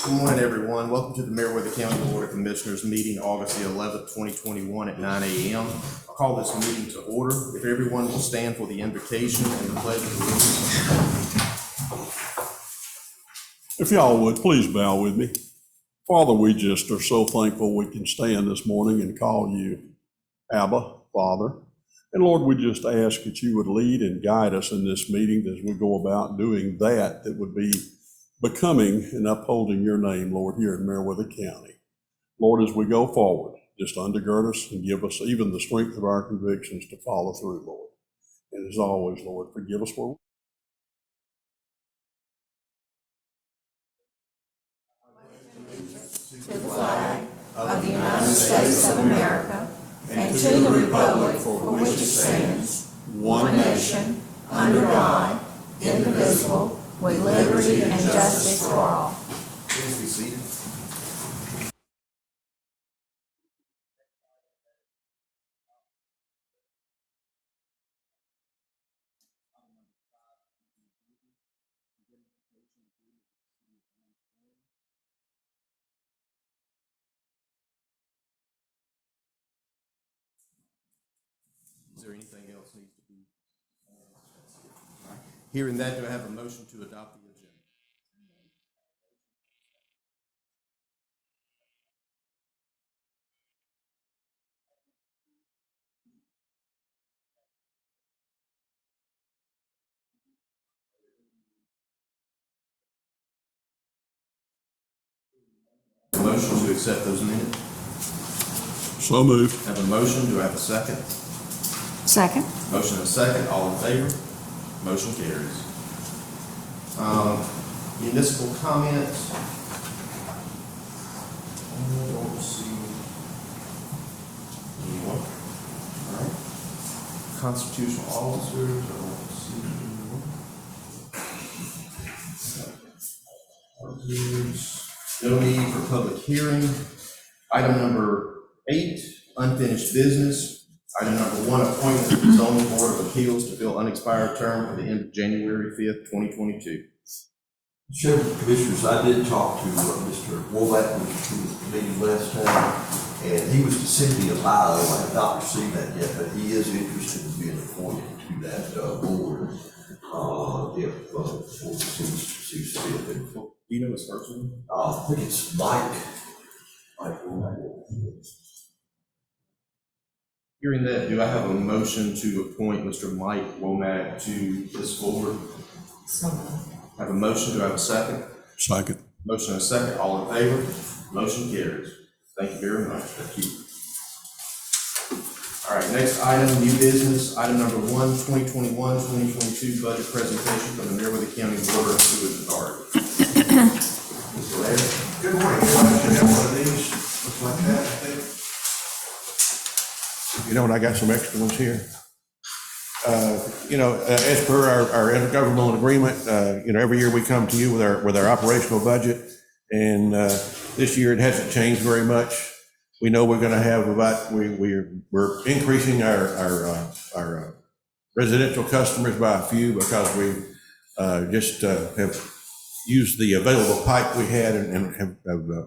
Good morning, everyone. Welcome to the Meriwether County Board of Commissioners meeting August the 11th, 2021 at 9 a.m. I'll call this meeting to order. If everyone will stand for the invocation and the pledge of allegiance. If y'all would, please bow with me. Father, we just are so thankful we can stand this morning and call you Abba, Father. And Lord, we just ask that you would lead and guide us in this meeting as we go about doing that would be becoming and upholding your name, Lord, here in Meriwether County. Lord, as we go forward, just undergird us and give us even the strength of our convictions to follow through, Lord. And as always, Lord, forgive us where to the flag of the United States of America and to the republic for which it stands, one nation, under God, indivisible, with liberty and justice for all. Please be seated. Is there anything else needs to be? Hearing that, do I have a motion to adopt the agenda? A motion to accept those minutes? so moved. Have a motion, do I have a second? Second. Motion and a second, all in favor? Motion carries. Municipal comments. I don't see anyone. All right. Constitutional officers, I don't see anyone. No need for public hearing. Item number 8, unfinished business. Item number 1, appointment to the zoning board of appeals to fill unexpired term for the end of January 5th, 2022. Chairman, Commissioners, I did talk to Mr. Womack, who was at the meeting last time, and he was to send me a bio. I have not received that yet, but he is interested in being appointed to that board if the board sees fit. Do you know his first name? I think it's Mike Womack. Hearing that, do I have a motion to appoint Mr. Mike Womack to this board? I have a motion, do I have a second? Second. Motion and a second, all in favor? Motion carries. Thank you very much. Thank you. All right, next item, new business. Item number 1, 2021-2022 budget presentation from the Meriwether County Water and Sewage Authority. Mr. Laird. Good morning. Everybody should have one of these. Looks like that, I think. You know, and I got some extra ones here. As per our intergovernmental agreement, every year we come to you with our operational budget, and this year it hasn't changed very much. We know we're going to have we're increasing our residential customers by a few because we just have used the available pipe we had and have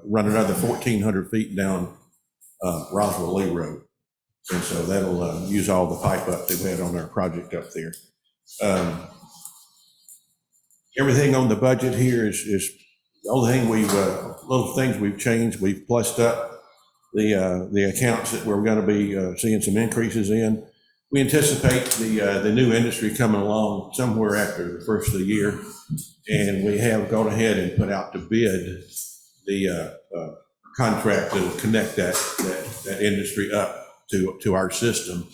run another 1,400 feet down Roswell Lee Road. And so that'll use all the pipe up that we had on our project up there. Everything on the budget here is the only thing little things we've changed. We've plussed up the accounts that we're going to be seeing some increases in. We anticipate the new industry coming along somewhere after the first of the year, and we have gone ahead and put out to bid the contract to connect that industry up to our system,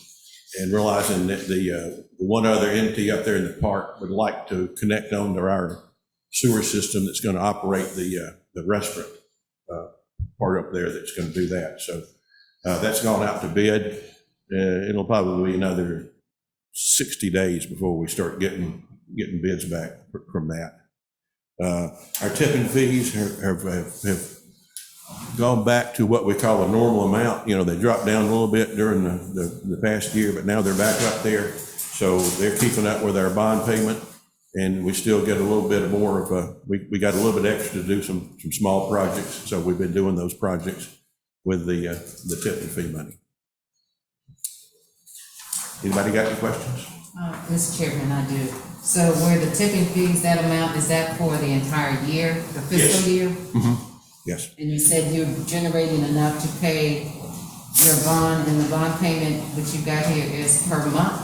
and realizing that the one other entity up there in the park would like to connect on to our sewer system that's going to operate the restaurant part up there that's going to do that. So that's gone out to bid. It'll probably be another 60 days before we start getting bids back from that. Our tipping fees have gone back to what we call a normal amount. They dropped down a little bit during the past year, but now they're back up there. So they're keeping up with our bond payment. And we still get a little bit more of we got a little bit extra to do some small projects. So we've been doing those projects with the tip and fee money. Anybody got any questions? Mr. Chairman, I do. So where the tipping fees, that amount, is that for the entire year, the fiscal year? Yes. And you said you're generating enough to pay your bond, and the bond payment which you got here is per month?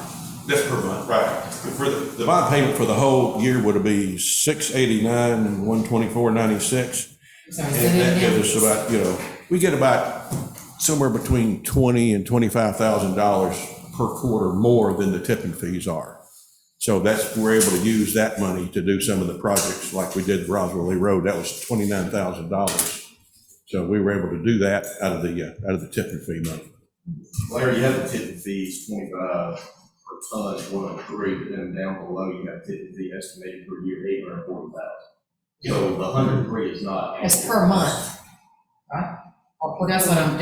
That's per month, right. For the bond payment for the whole year would be $689, $124.96. Sorry, And say that that again? gives us about, we get about somewhere between $20,000 and $25,000 per quarter more than the tipping fees are. So we're able to use that money to do some of the projects like we did Roswell Lee Road. That was $29,000. So we were able to do that out of the tipping fee money. Larry, you have the tipping fees, 25 per ton, 103, but then down below, you have tipping fee estimated per year, 840,000. So the 103 is not. It's per month, right? That's what I'm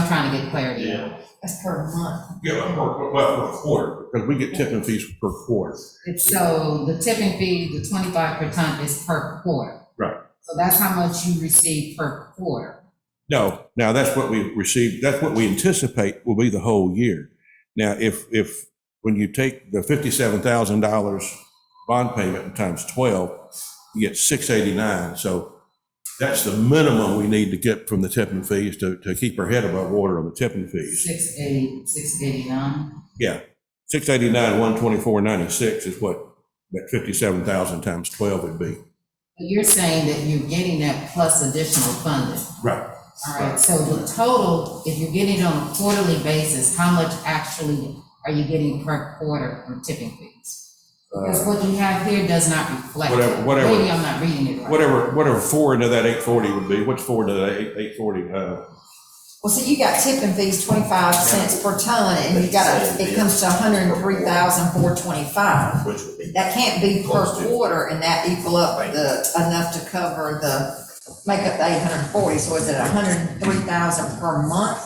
trying to get clarity on. That's per month. Yeah, per quarter, because we get tipping fees per quarter. So the tipping fee, the 25 per ton is per quarter. Right. So that's how much you receive per quarter. No, now that's what we received, that's what we anticipate will be the whole year. Now, if when you take the $57,000 bond payment times 12, you get $689. So that's the minimum we need to get from the tipping fees to keep our head above water on the tipping fees. 689. Yeah, 689, 124.96 is what that 57,000 times 12 would be. But you're saying that you're getting that plus additional funding. Right. All right, so the total, if you're getting it on a quarterly basis, how much actually are you getting per quarter from tipping fees? Because what you have here does not reflect it. Whatever. Maybe I'm not reading it right. Whatever 4 into that 840 would be. What's 4 into that 840? Well, so you got tipping fees 25 cents per ton, and you got it comes to 103,425. Which would be. That can't be per quarter, and that equal up enough to cover make up the 840. So is it 103,000 per month?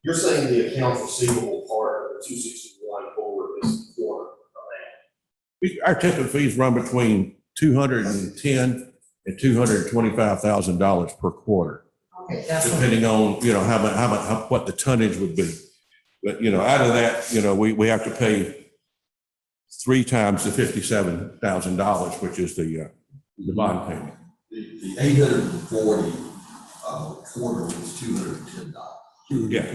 You're saying the accounts receivable part of the 261 forward is quarter of that. Our tipping fees run between $210,000 and $225,000 per quarter, Okay, that's what, depending on, what the tonnage would be. But, out of that, we have to pay 3 times the $57,000, which is the bond payment. The 840 quarter was $210. Yeah,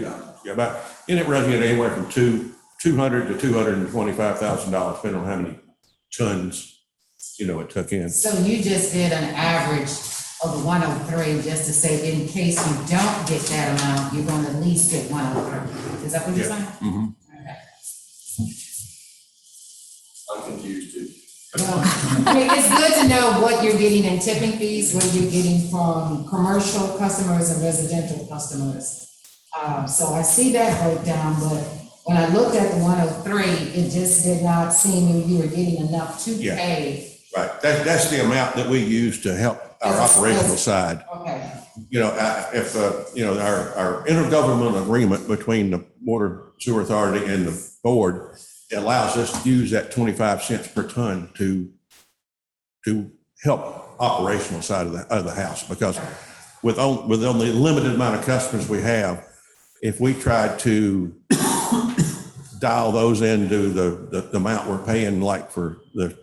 and it runs anywhere from $200,000 to $225,000, depending on how many tons, it took in. so you just did an average of the 103, just to say, in case you don't get that amount, you're gonna at least get 103. Is that what you're saying? Mm-hmm. Okay. I'm confused too. Well, I mean, it's good to know what you're getting in tipping fees, what you're getting from commercial customers and residential customers. So I see that breakdown, but when I looked at the 103, it just did not seem you were getting enough to Yeah. pay. Right, that's the amount that we use to help our operational side. Okay, If, our intergovernmental agreement between the Water Sewer Authority and the board allows us to use that 25 cents per ton to help operational side of the house, because with only a limited amount of customers we have, if we tried to dial those into the amount we're paying, like for the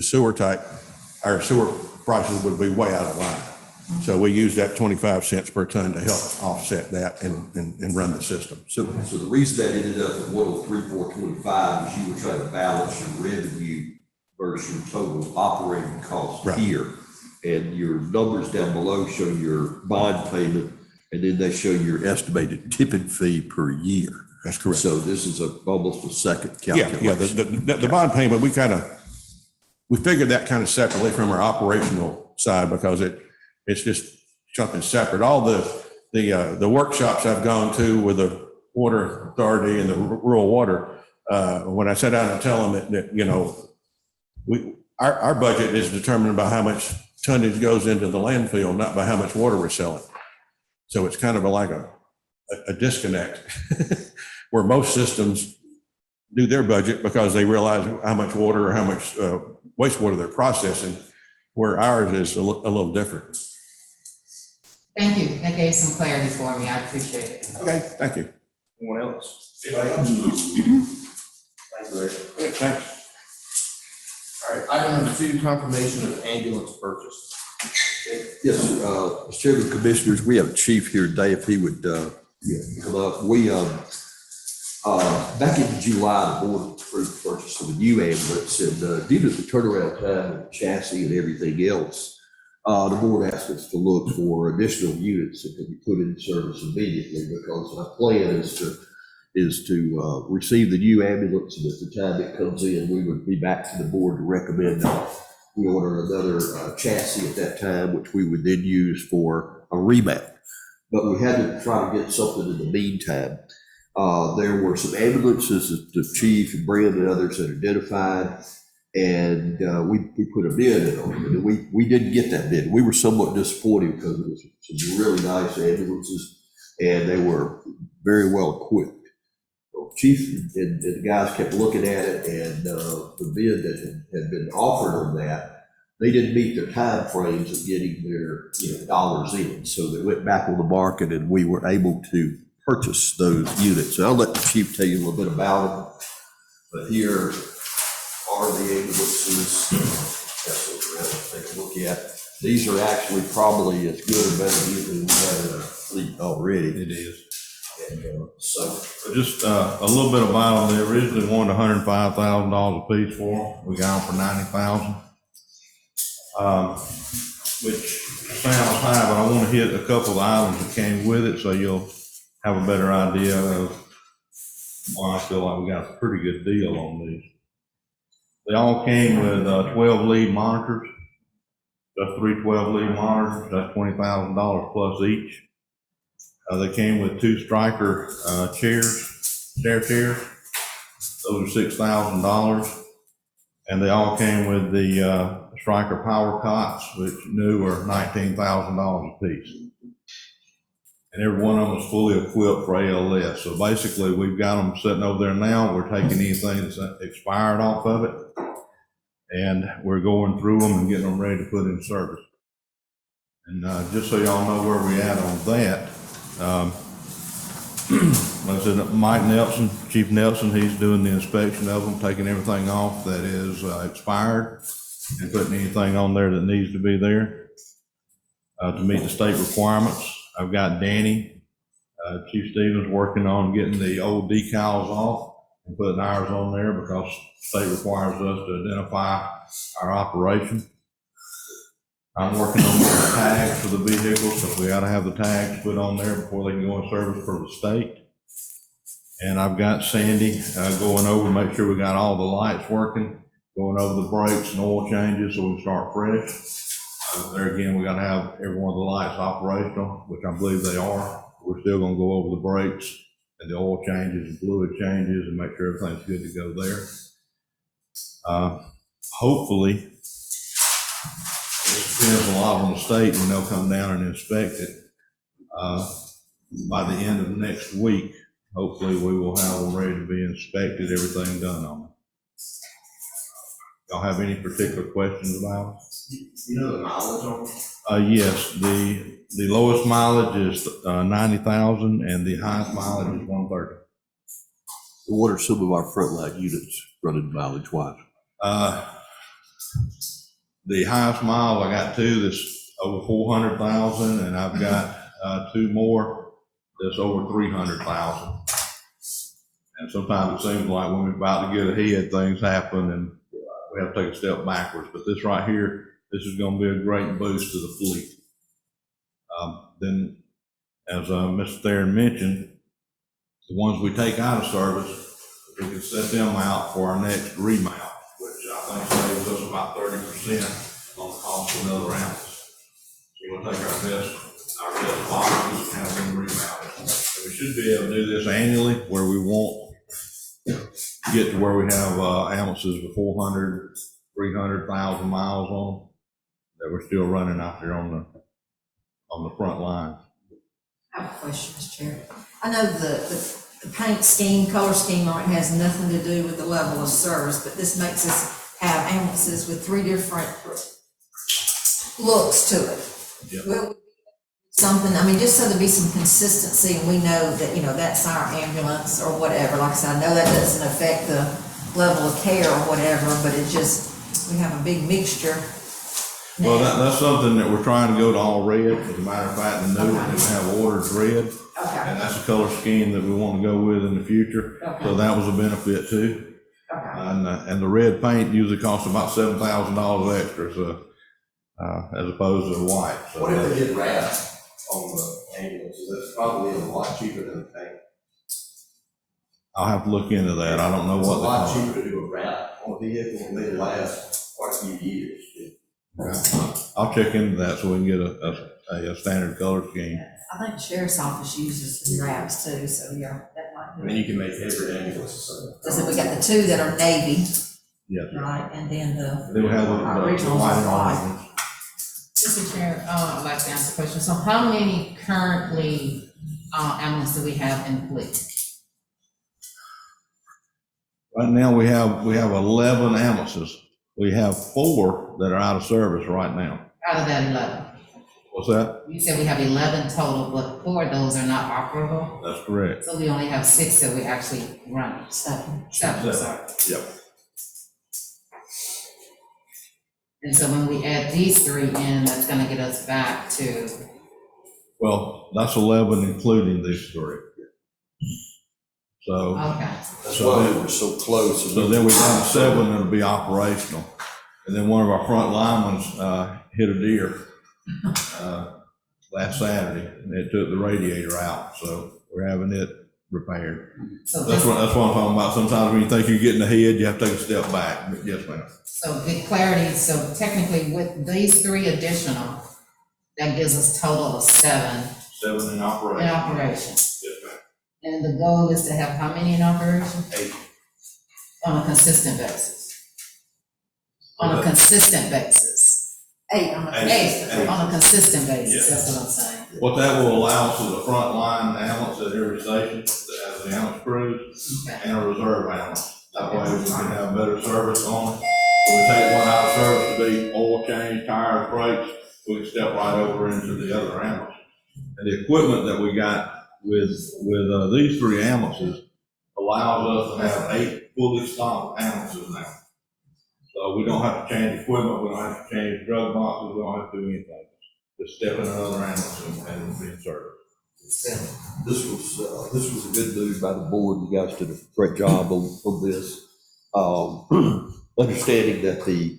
sewer type, our sewer prices would be way out of line. So we use that 25 cents per ton to help offset that and run the system. So the reason that ended up at 103,425 is you were trying to balance your revenue versus your total operating costs Right. here. And your numbers down below show your bond payment, and then they show your estimated tipping fee per year. That's correct. So this is almost a second Yeah, calculation. the bond payment, we figured that kind of separately from our operational side, because it's just something separate. All the workshops I've gone to with the Water Authority and the rural water, when I sat down and tell them that our budget is determined by how much tonnage goes into the landfill, not by how much water we're selling. So it's kind of like a disconnect where most systems do their budget because they realize how much water or how much wastewater they're processing, where ours is a little different. Thank you. That gave some clarity for me. I appreciate it. Okay, thank you. Anyone else? Anybody else? Thank you, Larry. Okay, thanks. All right, item number 2, confirmation of ambulance purchase. Yes, Mr. Chairman, Commissioners, we have a chief here today, if he would, come up. We, back in July, the board approved the purchase of a new ambulance, and due to the turnaround time of the chassis and everything else, the board asked us to look for additional units that could be put in service immediately, because our plan is to receive the new ambulance, and at the time it comes in, we would be back to the board to recommend that we order another chassis at that time, which we would then use for a remount. But we had to try to get something in the meantime. There were some ambulances that the chief and Brand and others had identified, and we put a bid in on them, and we didn't get that bid. We were somewhat disappointed because it was some really nice ambulances, and they were very well equipped. So Chief and the guys kept looking at it, and the bid that had been offered on that, they didn't meet their time frames of getting their dollars in. So they went back on the market, and we were able to purchase those units. And I'll let the chief tell you a little bit about them. But here are the ambulances. That's what we're going to take a look at. These are actually probably as good or better than we have in our fleet already. It is. And so Just a little bit about them. They originally wanted $105,000 a piece for them. We got them for $90,000, which sounds high, but I want to hit a couple of items that came with it so you'll have a better idea of why I feel like we got a pretty good deal on these. They all came with 12 lead monitors. That's 3 12 lead monitors. That's $20,000 plus each. They came with 2 striker stair chairs. Those are $6,000. And they all came with the striker power cots, which new are $19,000 a piece. And every one of them is fully equipped for ALS. So basically, we've got them sitting over there now. We're taking anything that's expired off of it, and we're going through them and getting them ready to put in service. And just so y'all know where we're at on that, like I said, Mike Nelson, Chief Nelson, he's doing the inspection of them, taking everything off that is expired and putting anything on there that needs to be there to meet the state requirements. I've got Danny, Chief Stevens, working on getting the old decals off and putting ours on there because the state requires us to identify our operation. I'm working on the tags for the vehicles, so we got to have the tags put on there before they can go in service for the state. And I've got Sandy going over, make sure we got all the lights working, going over the brakes and oil changes so we can start fresh. There again, we got to have every one of the lights operational, which I believe they are. We're still going to go over the brakes and the oil changes and fluid changes and make sure everything's good to go there. Hopefully, it depends a lot on the state when they'll come down and inspect it. By the end of next week, hopefully we will have them ready to be inspected, everything done on them. Y'all have any particular questions about it? You know the mileage on them? Yes, the lowest mileage is 90,000 and the highest mileage is 130. what are some of our frontline units running mileage wise? The highest mile, I got 2 that's over 400,000, and I've got 2 more that's over 300,000. And sometimes it seems like when we're about to get ahead, things happen and we have to take a step backwards. But this right here, this is going to be a great boost to the fleet. Then, as Mr. Theron mentioned, the ones we take out of service, we can set them out for our next remount, which I think saves us about 30% on the cost of another ounce. So we'll take our best boxes and have them remounted. And we should be able to do this annually, where we won't get to where we have ounces with 400, 300,000 miles on them, that we're still running out there on the front line. I have a question, Mr. Chair. I know the the paint scheme, color scheme on it has nothing to do with the level of service, but this makes us have ambulances with 3 different looks to it. Yep. Will something, I mean, just so there be some consistency and we know that, you know, that's our ambulance or whatever. Like I said, I know that doesn't affect the level of care or whatever, but it just, we have a big mixture. Well, now. that's something that we're trying to go to all red. As a matter of fact, the new one that we have ordered is red. Okay, And that's a color scheme that we want to go with in the future. So okay, that was a benefit too. okay. And the red paint usually costs about $7,000 extra, so, as opposed to the white. So What if they did wrap on the ambulances? That's probably a lot cheaper than the paint. I'll have to look into that. I don't know It's a what the lot cost. cheaper to do a wrap on a vehicle and they last quite a few years. I'll check into that so we can get a standard color scheme. I think the sheriff's office uses wraps too, so yeah, that might And be. then you can make every ambulance the same. So we got the 2 that are navy, Yes. right, and then the Then we have the originals white are and white. orange. Mr. Chair, I'd like to ask a question. So how many currently, ambulances do we have in the fleet? Right now, we have 11 ambulances. We have 4 that are out of service right now. Out of that 11? What's that? You said we have 11 total, but 4 of those are not operable? That's correct. So we only have 6 that we actually run. Seven. Seven, sorry. Yep. And so when we add these 3 in, that's gonna get us back to, Well, that's 11 including these 3. So, okay. That's why we were so close. so then we have 7 that'll be operational. And then one of our front linemen, hit a deer, last Saturday, and it took the radiator out, so we're having it repaired. So That's this, what I'm talking about. Sometimes when you think you're getting ahead, you have to take a step back, but yes, ma'am. so good clarity, so technically with these 3 additional, that gives us total of 7 7 in in operation. operation. Yes, ma'am. And the goal is to have how many in operation? 8. On a consistent basis? On a consistent basis? 8 on the. Eight. On a consistent basis, Yes. that's what I'm saying. What that will allow us is a front line ambulance at every station that has the ambulance crews Okay. and a reserve ambulance. That way we can have better service on it. If we take one out of service to be oil change, tires, brakes, we can step right over into the other ambulance. And the equipment that we got with these 3 ambulances allows us to have 8 fully stocked ambulances now. So we don't have to change equipment, we don't have to change drug boxes, we don't have to do anything. Just step in another ambulance and be in service. This was a good move by the board. You guys did a great job on this. Understanding that the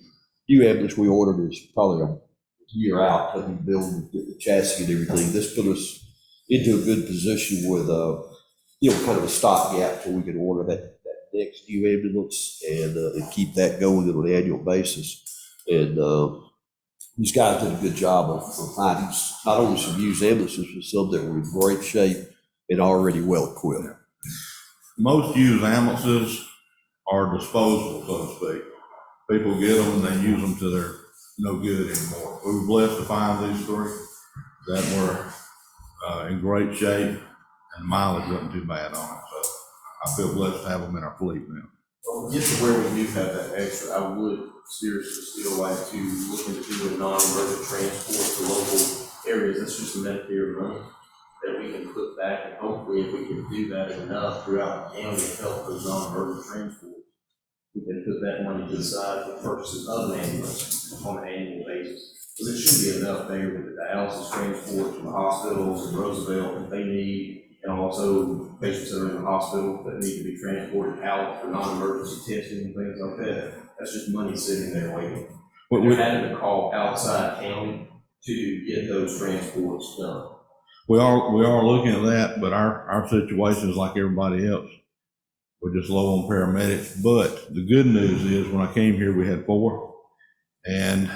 new ambulance we ordered is probably a year out, to be built and get the chassis and everything. This put us into a good position with, kind of a stopgap so we can order that next new ambulance and keep that going on an annual basis. And these guys did a good job of finding not only some used ambulances, but some that were in great shape and already well equipped. Most used ambulances are disposable, so to speak. People get them and they use them till they're no good anymore. We were blessed to find these 3 that were in great shape and mileage wasn't too bad on it. So I feel blessed to have them in our fleet now. Well, get to where we do have that extra, I would seriously still like to look into doing non-emergent transport to local areas. That's just Medicare money that we can put back, and hopefully if we can do that enough throughout the county to help those non-emergent transport, we can put that money to the side for purchases of an ambulance on an annual basis. Because it should be enough there with the dialysis transport from the hospitals and Roosevelt that they need, and also patients that are in the hospital that need to be transported out for non-emergency testing and things like that. That's just money sitting there waiting. We're having to call outside county to get those transports done. We are looking at that, but our situation is like everybody else. We're just low on paramedics. But the good news is when I came here, we had 4 and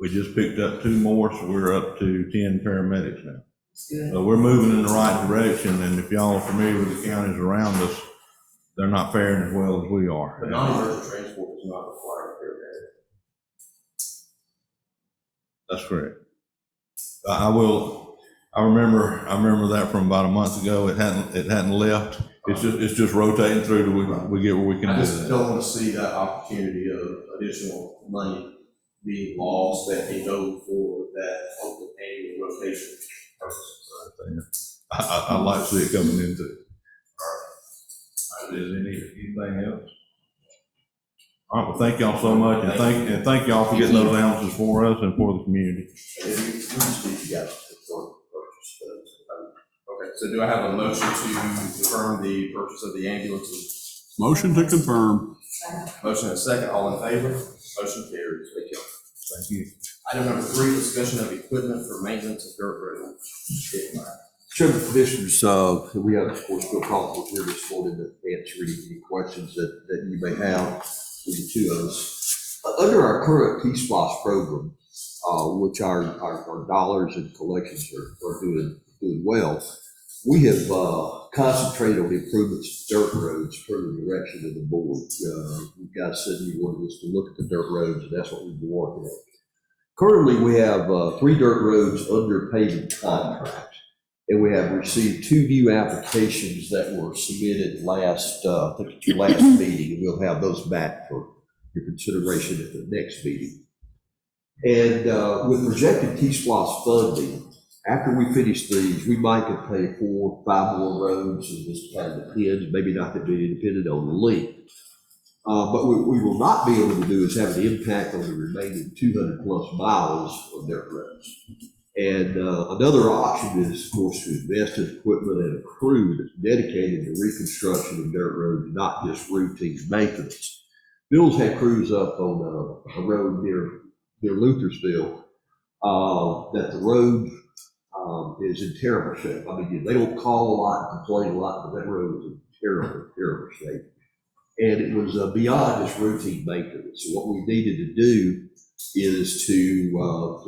we just picked up 2 more. So we're up to 10 paramedics now. Good. So we're moving in the right direction. And if y'all are familiar with the counties around us, they're not faring as well as we are. But non-emergent transport is not required here. That's correct. I will I remember that from about a month ago. It hadn't left. It's just rotating through till we get where we can I do just that. don't want to see that opportunity of additional money being lost that can go for that open annual rotation purposes. I'd like to see it coming into. Is anything else? All right, well, thank y'all so much, and thank y'all for getting those answers for us and for the community. And if you just need to get for purchase those. Okay, so do I have a motion to confirm the purchase of the ambulances? Motion to confirm. Motion and a second, all in favor? Motion carries. Thank you. Thank you. Item number 3, discussion of equipment for maintenance of dirt roads. Chairman, Commissioners, we have, of course, Bill Crawford here this morning to answer any questions that you may have with the two of us. Under our current T-SPLOST program, which our dollars and collections are doing well, we have concentrated on improvements to dirt roads per the direction of the board. You guys said you wanted us to look at the dirt roads, and that's what we've been working on. Currently, we have 3 dirt roads under paving contract, and we have received 2 new applications that were submitted last, I think at your last meeting, and we'll have those back for your consideration at the next meeting. And with projected T-SPLOST funding, after we finish these, we might could pay 4 or 5 more roads, and this kind of depends, maybe not to be dependent on the length. But what we will not be able to do is have an impact on the remaining 200+ miles of dirt roads. And another option is, of course, to invest in equipment and a crew that's dedicated to reconstruction of dirt roads, not just routine maintenance. Bill's had crews up on a road near Luthersville that the road is in terrible shape. I mean, they don't call a lot, complain a lot, but that road is in terrible shape. And it was beyond just routine maintenance. So what we needed to do is to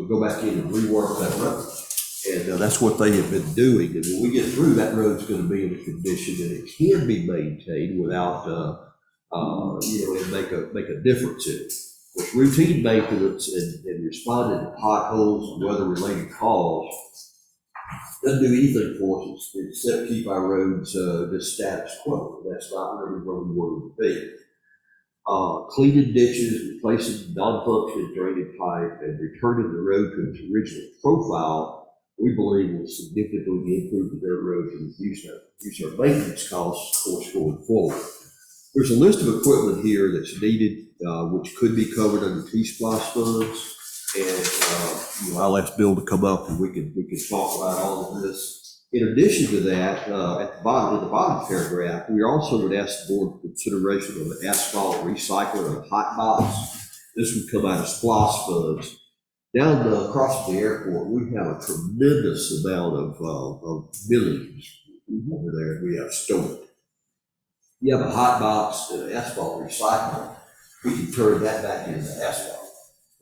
go back in and rework that road. And that's what they have been doing. And when we get through, that road's going to be in a condition that it can be maintained without, and make a difference in it. With routine maintenance and responding to potholes and weather-related calls, doesn't do anything for us except keep our roads just status quo. That's not really where we want to be. Cleaning ditches, replacing non-functioning drainage pipe, and returning the road to its original profile, we believe will significantly improve the dirt roads and reduce our maintenance costs, of course, going forward. There's a list of equipment here that's needed, which could be covered under T-SPLOST funds. And I'll ask Bill to come up and we can talk about all of this. In addition to that, in the bottom paragraph, we also would ask the board for consideration of an asphalt recycler and hot box. This would come out of SPLOST funds. Down across the airport, we have a tremendous amount of millings over there we have stored. You have a hot box and an asphalt recycler, we can turn that back into asphalt.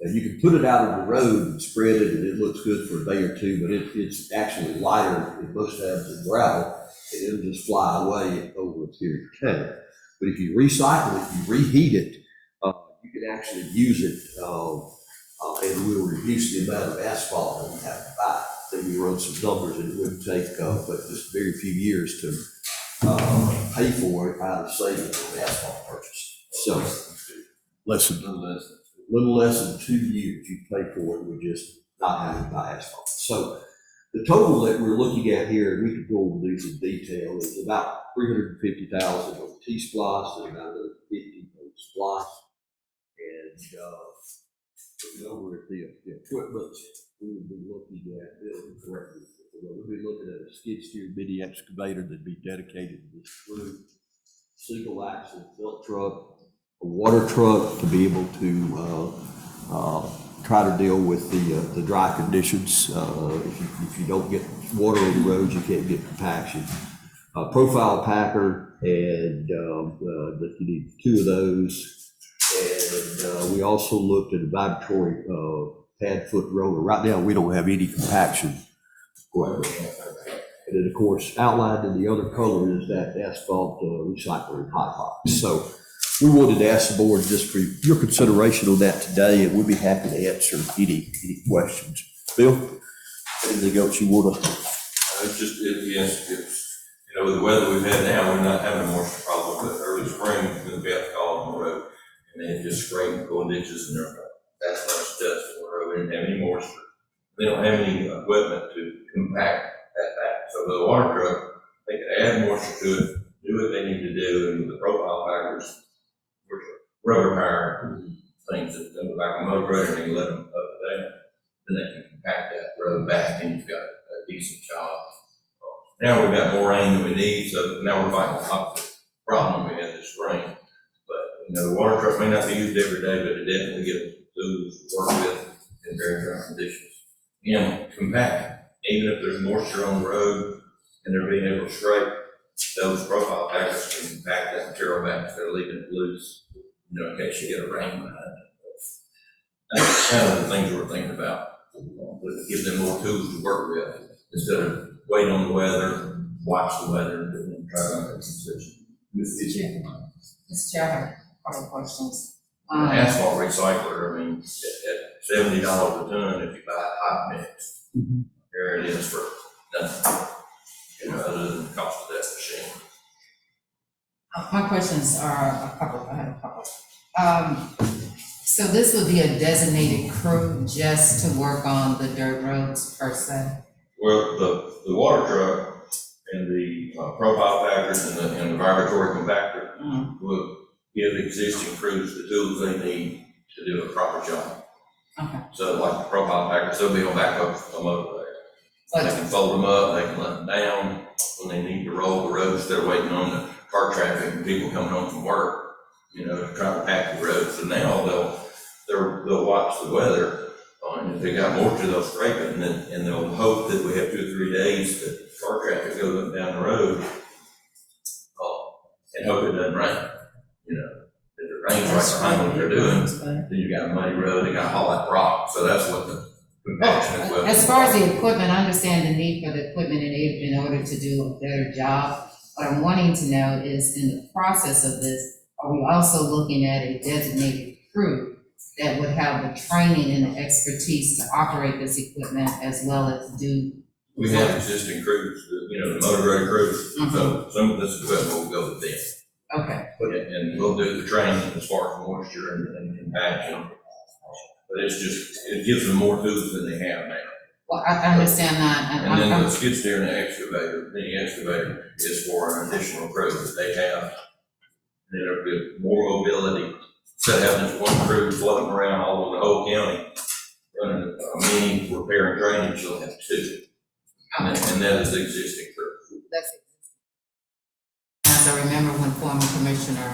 And you can put it out on the road and spread it, and it looks good for a day or two, but it's actually lighter than most times than gravel, and it'll just fly away over a period of time. But if you recycle it, you reheat it, you can actually use it, and will reduce the amount of asphalt that we have to buy. Then we run some numbers, and it wouldn't take but just very few years to pay for it out of savings of asphalt purchase. So little less than 2 years you pay for it with just not having to buy asphalt. So the total that we're looking at here, and we could go over these in detail, is about $350,000 on T-SPLOST and about another $50,000 on SPLOST. And looking over at the equipment, we would be looking at correctly. We'd be looking at a skid steer mini excavator that'd be dedicated to this crew, single axle belt truck, a water truck to be able to try to deal with the dry conditions. If you don't get water on the roads, you can't get compaction. A profile packer, and that you need 2 of those. And we also looked at a vibratory pad foot roller. Right now, we don't have any compaction. And then, of course, outlined in the other color is that asphalt recycler and hot box. So we wanted to ask the board just for your consideration on that today, and we'd be happy to answer any questions. Bill, anything else you want to Yes, with the weather we've had now, we're not having a moisture problem, but early spring, we'll be out calling on the road, and they just scrape, go in ditches, and that's how much dust on the road. We didn't have any moisture. They don't have any equipment to compact that back. So with a water truck, they can add moisture to it, do what they need to do, and with the profile packers, rubber tire things that go back on motor grader, and they let them up to there, then they can compact that road back, and you've got a decent job. Now we've got more rain than we need, so now we're fighting the opposite problem we had this spring. But, the water truck may not be used every day, but it definitely gives tools to work with in very dry conditions. And compact, even if there's moisture on the road and they're being able to scrape, those profile packers can compact that material back instead of leaving it loose, in case you get a rain behind it. That's kind of the things we're thinking about. Give them more tools to work with instead of wait on the weather, watch the weather, and then try to make a decision. Mr. Chair, I have a couple of questions. Asphalt recycler, at $70 a ton if you buy a hot mix. Here it is for nothing, other than the cost of that machine. My questions are I have a couple. So this would be a designated crew just to work on the dirt roads per se? Well, the water truck and the profile packers and the vibratory compactor will give existing crews the tools they need to do a proper job. Okay. So like the profile packers, they'll be on back up a motor there. They can fold them up, they can let them down when they need to roll the road instead of waiting on the car traffic and people coming home from work, to try to pack the road. So now they'll watch the weather. And if they got more to, they'll scrape it, and they'll hope that we have 2 or 3 days that car traffic goes up and down the road, and hope it doesn't rain. If it rains right behind what they're doing, then you got a muddy road, they got to haul that rock. So that's what the compaction is. As far as the equipment, I understand the need for the equipment in order to do a better job. What I'm wanting to know is, in the process of this, are we also looking at a designated crew that would have the training and the expertise to operate this equipment as well as do? We have existing crews, the motor grader crews, so some of this equipment will go with them. Okay. And we'll do the training as far as moisture and compaction. But it gives them more tools than they have now. Well, I understand that. And then the skid steer and the excavator is for an additional crew that they have. And it'll give more mobility. Instead of having this one crew floating around all over the whole county, running a mini repair and drainage, you'll have 2. And that is the existing crew. That's it. As I remember when former Commissioner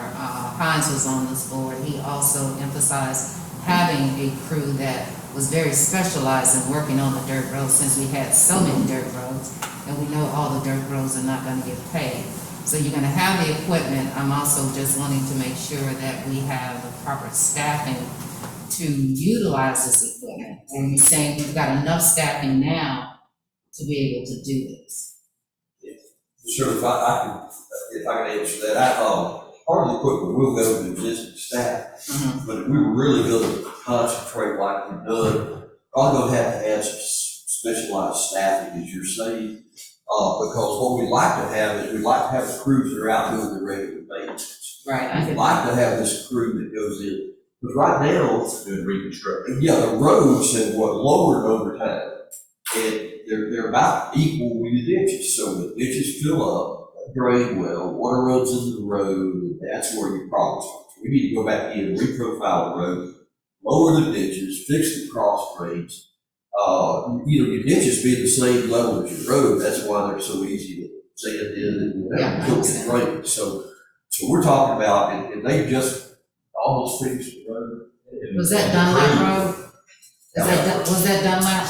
Hines was on this board, he also emphasized having a crew that was very specialized in working on the dirt roads, since we had so many dirt roads, and we know all the dirt roads are not going to get paved. So you're going to have the equipment. I'm also just wanting to make sure that we have the proper staffing to utilize this equipment. And you're saying we've got enough staffing now to be able to do this? Sure, if I can answer that, part of the equipment will go to existing staff, but if we were really going to concentrate like we've done, probably going to have to add some specialized staffing, as you're saying, because what we like to have is we like to have the crews that are out doing the regular maintenance. Right. We'd like to have this crew that goes in, because right now, Doing reconstruction. yeah, the roads have lowered over time, and they're about equal with the ditches. So the ditches fill up, drain well, water runs into the road, and that's where your problems are. So we need to go back in, reprofile the road, lower the ditches, fix the cross drains. Your ditches being the same level as your road, that's why they're so easy to sand in and whatever, Yeah, until it's drained. So we're talking about, and they just almost finished the road. Was that Dunlap Road? Was that Dunlap?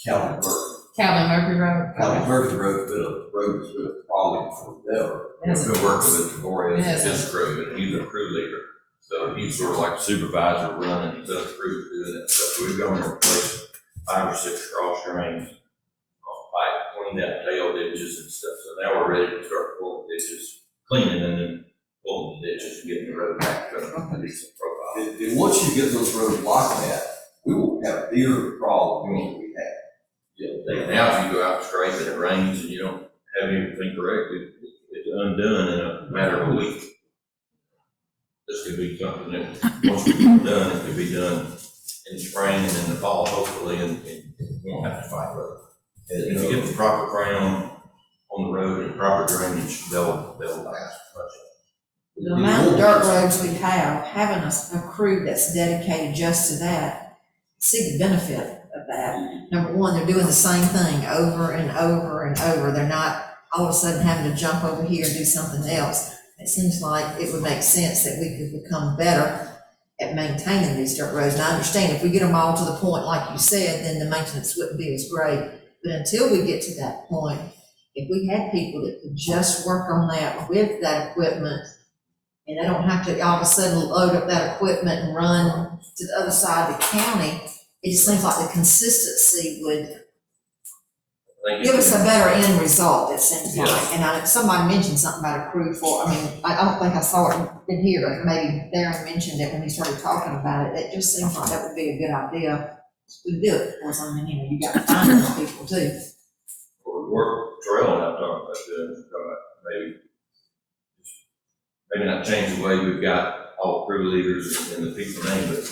Calvin Murphy. Calvin Murphy Road? Calvin Murphy Road's been a problem forever. We've been working with Devoria Yes. as his crew, and he's a crew leader. So he's sort of like a supervisor running his other crew doing that stuff. So we've gone and replaced 5 or 6 cross drains, cleaned out tail ditches and stuff. So now we're ready to start pulling ditches, cleaning and then pulling the ditches and getting the road back to a decent profile. And once you get those roads like that, we won't have near the problem that we had. Now, if you go out and scrape and it rains and you don't have anything corrected, it's undone in a matter of a week. This could be something that, once it's done, it could be done in the spring and in the fall, hopefully, and we won't have to fight with it. And if you get the proper crown on the road and proper drainage, they'll last much. The amount of dirt roads we have, having a crew that's dedicated just to that, see the benefit of that. Number one, they're doing the same thing over and over and over. They're not all of a sudden having to jump over here and do something else. It seems like it would make sense that we could become better at maintaining these dirt roads. And I understand if we get them all to the point, like you said, then the maintenance wouldn't be as great. But until we get to that point, if we had people that could just work on that with that equipment, and they don't have to all of a sudden load up that equipment and run to the other side of the county, it just seems like the consistency would give us a better end result, it seems like. And somebody mentioned something about a crew for, I don't think I saw it in here, but maybe Darren mentioned it when he started talking about it. It just seems like that would be a good idea to do it. Of course, you got to find those people too. We're trailing, I'm talking about doing, maybe not change the way we've got all crew leaders and the people named, but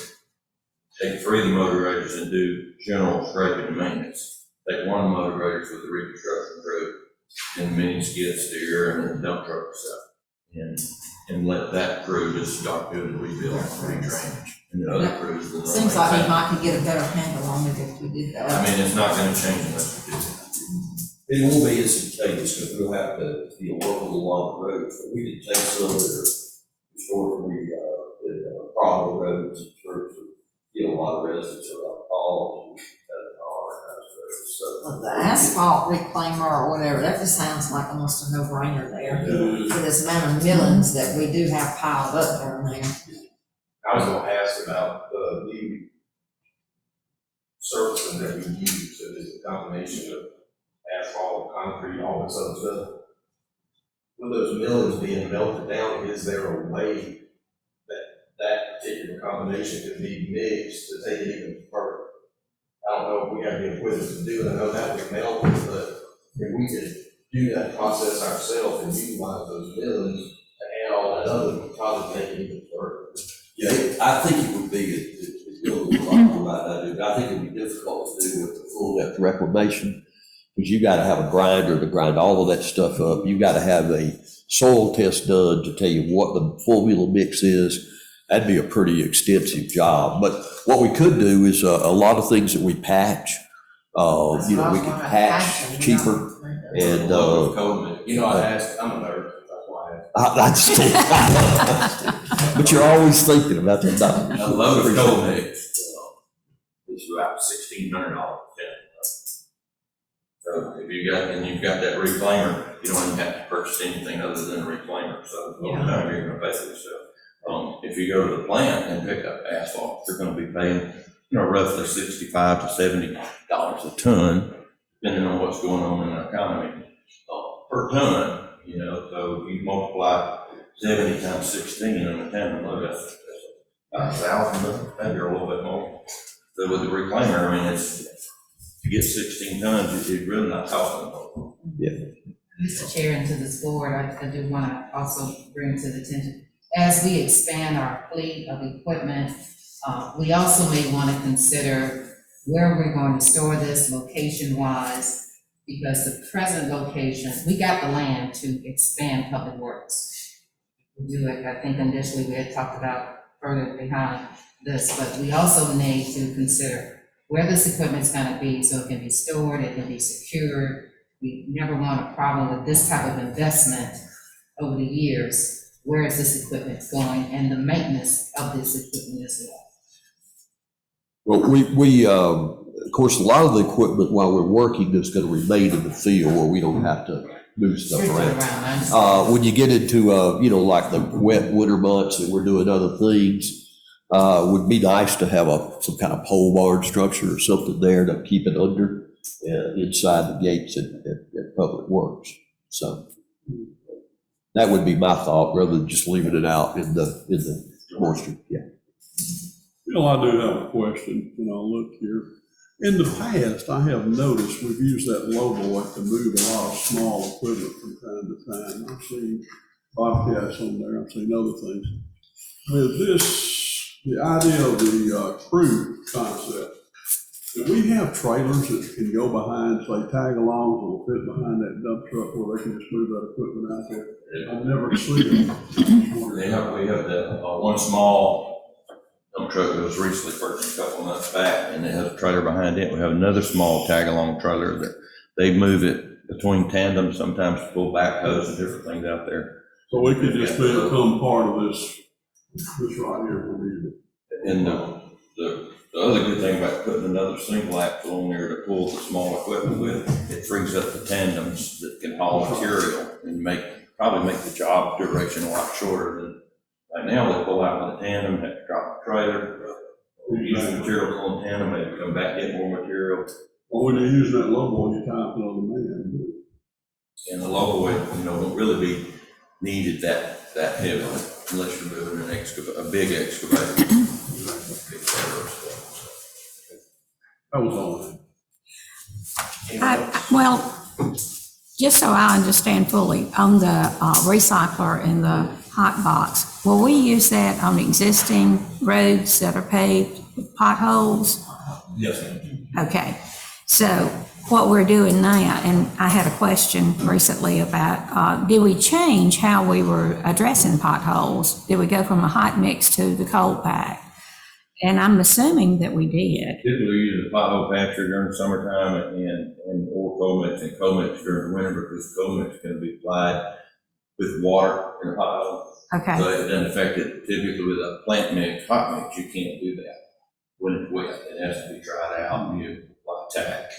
take 3 of the motor graders and do general scraping and maintenance. Take 1 of the motor graders with the reconstruction crew and mini skid steer and the dump truck stuff. And let that crew just start doing the rebuild and redrainage. And the other crews will. Seems like we might could get a better handle on it if we did that. It's not gonna change unless we do that. It won't be instantaneous, because we'll have to, work along the roads, but we can take some that are historically, problem roads and churches, a lot of residents are like, all The asphalt reclaimer or whatever, that just sounds like almost a no-brainer there. For this amount of millings that we do have piled up down there. I was gonna ask about the new surfacing that we use, so there's a combination of asphalt, concrete, all this other stuff. With those millings being melted down, is there a way that particular combination could be mixed to take it even further? I don't know if we have the equipment to do it, I know that would melt it, but if we could do that process ourselves and utilize those millings to add all that other, we could probably take it even further. Yeah, I think it would be, it's really a lot more right idea, but I think it would be difficult to do with the full depth reclamation, because you gotta have a grinder to grind all of that stuff up. You gotta have a soil test done to tell you what the formula mix is. That'd be a pretty extensive job. But what we could do is a lot of things that we patch, we can patch cheaper. And, I asked, I'm a nerd, that's why I asked. I understand. But you're always thinking about that. A load of coal mix is about $1,600. So if you've got that reclaimer, you don't even have to purchase anything other than a reclaimer. So over time, you're gonna pay for yourself. If you go to the plant and pick up asphalt, you're gonna be paying, roughly $65 to $70 a ton, depending on what's going on in the economy, per ton, so if you multiply 70 times 16 on a tandem load, that's $1,000, maybe a little bit more. So with the reclaimer, it's, to get 16 tons, it's really not costing more. Yeah. Mr. Chair, and to this board, I do want to also bring to the attention, as we expand our fleet of equipment, we also may want to consider where we're going to store this location-wise, because the present location, we got the land to expand public works. We do it, I think initially we had talked about further behind this, but we also need to consider where this equipment's going to be so it can be stored, it can be secured. We never want a problem with this type of investment over the years. Where is this equipment going, and the maintenance of this equipment as well. Well, we of course, a lot of the equipment while we're working is going to remain in the field where we don't have to move stuff around. When you get into, like the wet winter months and we're doing other things, would be nice to have some kind of pole barn structure or something there to keep it under inside the gates at Public Works. So that would be my thought, rather than just leaving it out in the moisture. Yeah. I do have a question, look here. In the past, I have noticed we've used that logo to move a lot of small equipment from time to time. I've seen Bobcats on there, I've seen other things. With this, the idea of the crew concept, do we have trailers that can go behind, say, tag-alongs that will fit behind that dump truck where they can just move that equipment out there? I've never seen them. We have the, one small dump truck that was recently purchased a couple of months back, and it has a trailer behind it. We have another small tag-along trailer that they move it between tandems, sometimes to pull backhoes and different things out there. So we could just become part of this right here. And the other good thing about putting another single axle on there to pull the small equipment with, it frees up the tandems that can haul material and probably make the job duration a lot shorter than, right now they pull out with a tandem, have to drop the trailer, use the materials on tandem, maybe come back, get more material. Or when you're using that logo, you time it on the man. And the lower way, won't really be needed that heavy unless you're moving a big excavator. That was all. Well, just so I understand fully, on the recycler and the hot box, will we use that on existing roads that are paved with potholes? Yes, ma'am. Okay, so what we're doing now, and I had a question recently about, did we change how we were addressing potholes? Did we go from a hot mix to the cold pack? And I'm assuming that we did. Typically, we use a pothole patcher during the summertime or cold mix during the winter, because cold mix can be applied with water in a pothole. Okay, So it doesn't affect it. Typically with a plant mix, hot mix, you can't do that when it's wet. It has to be dried out and you apply tack.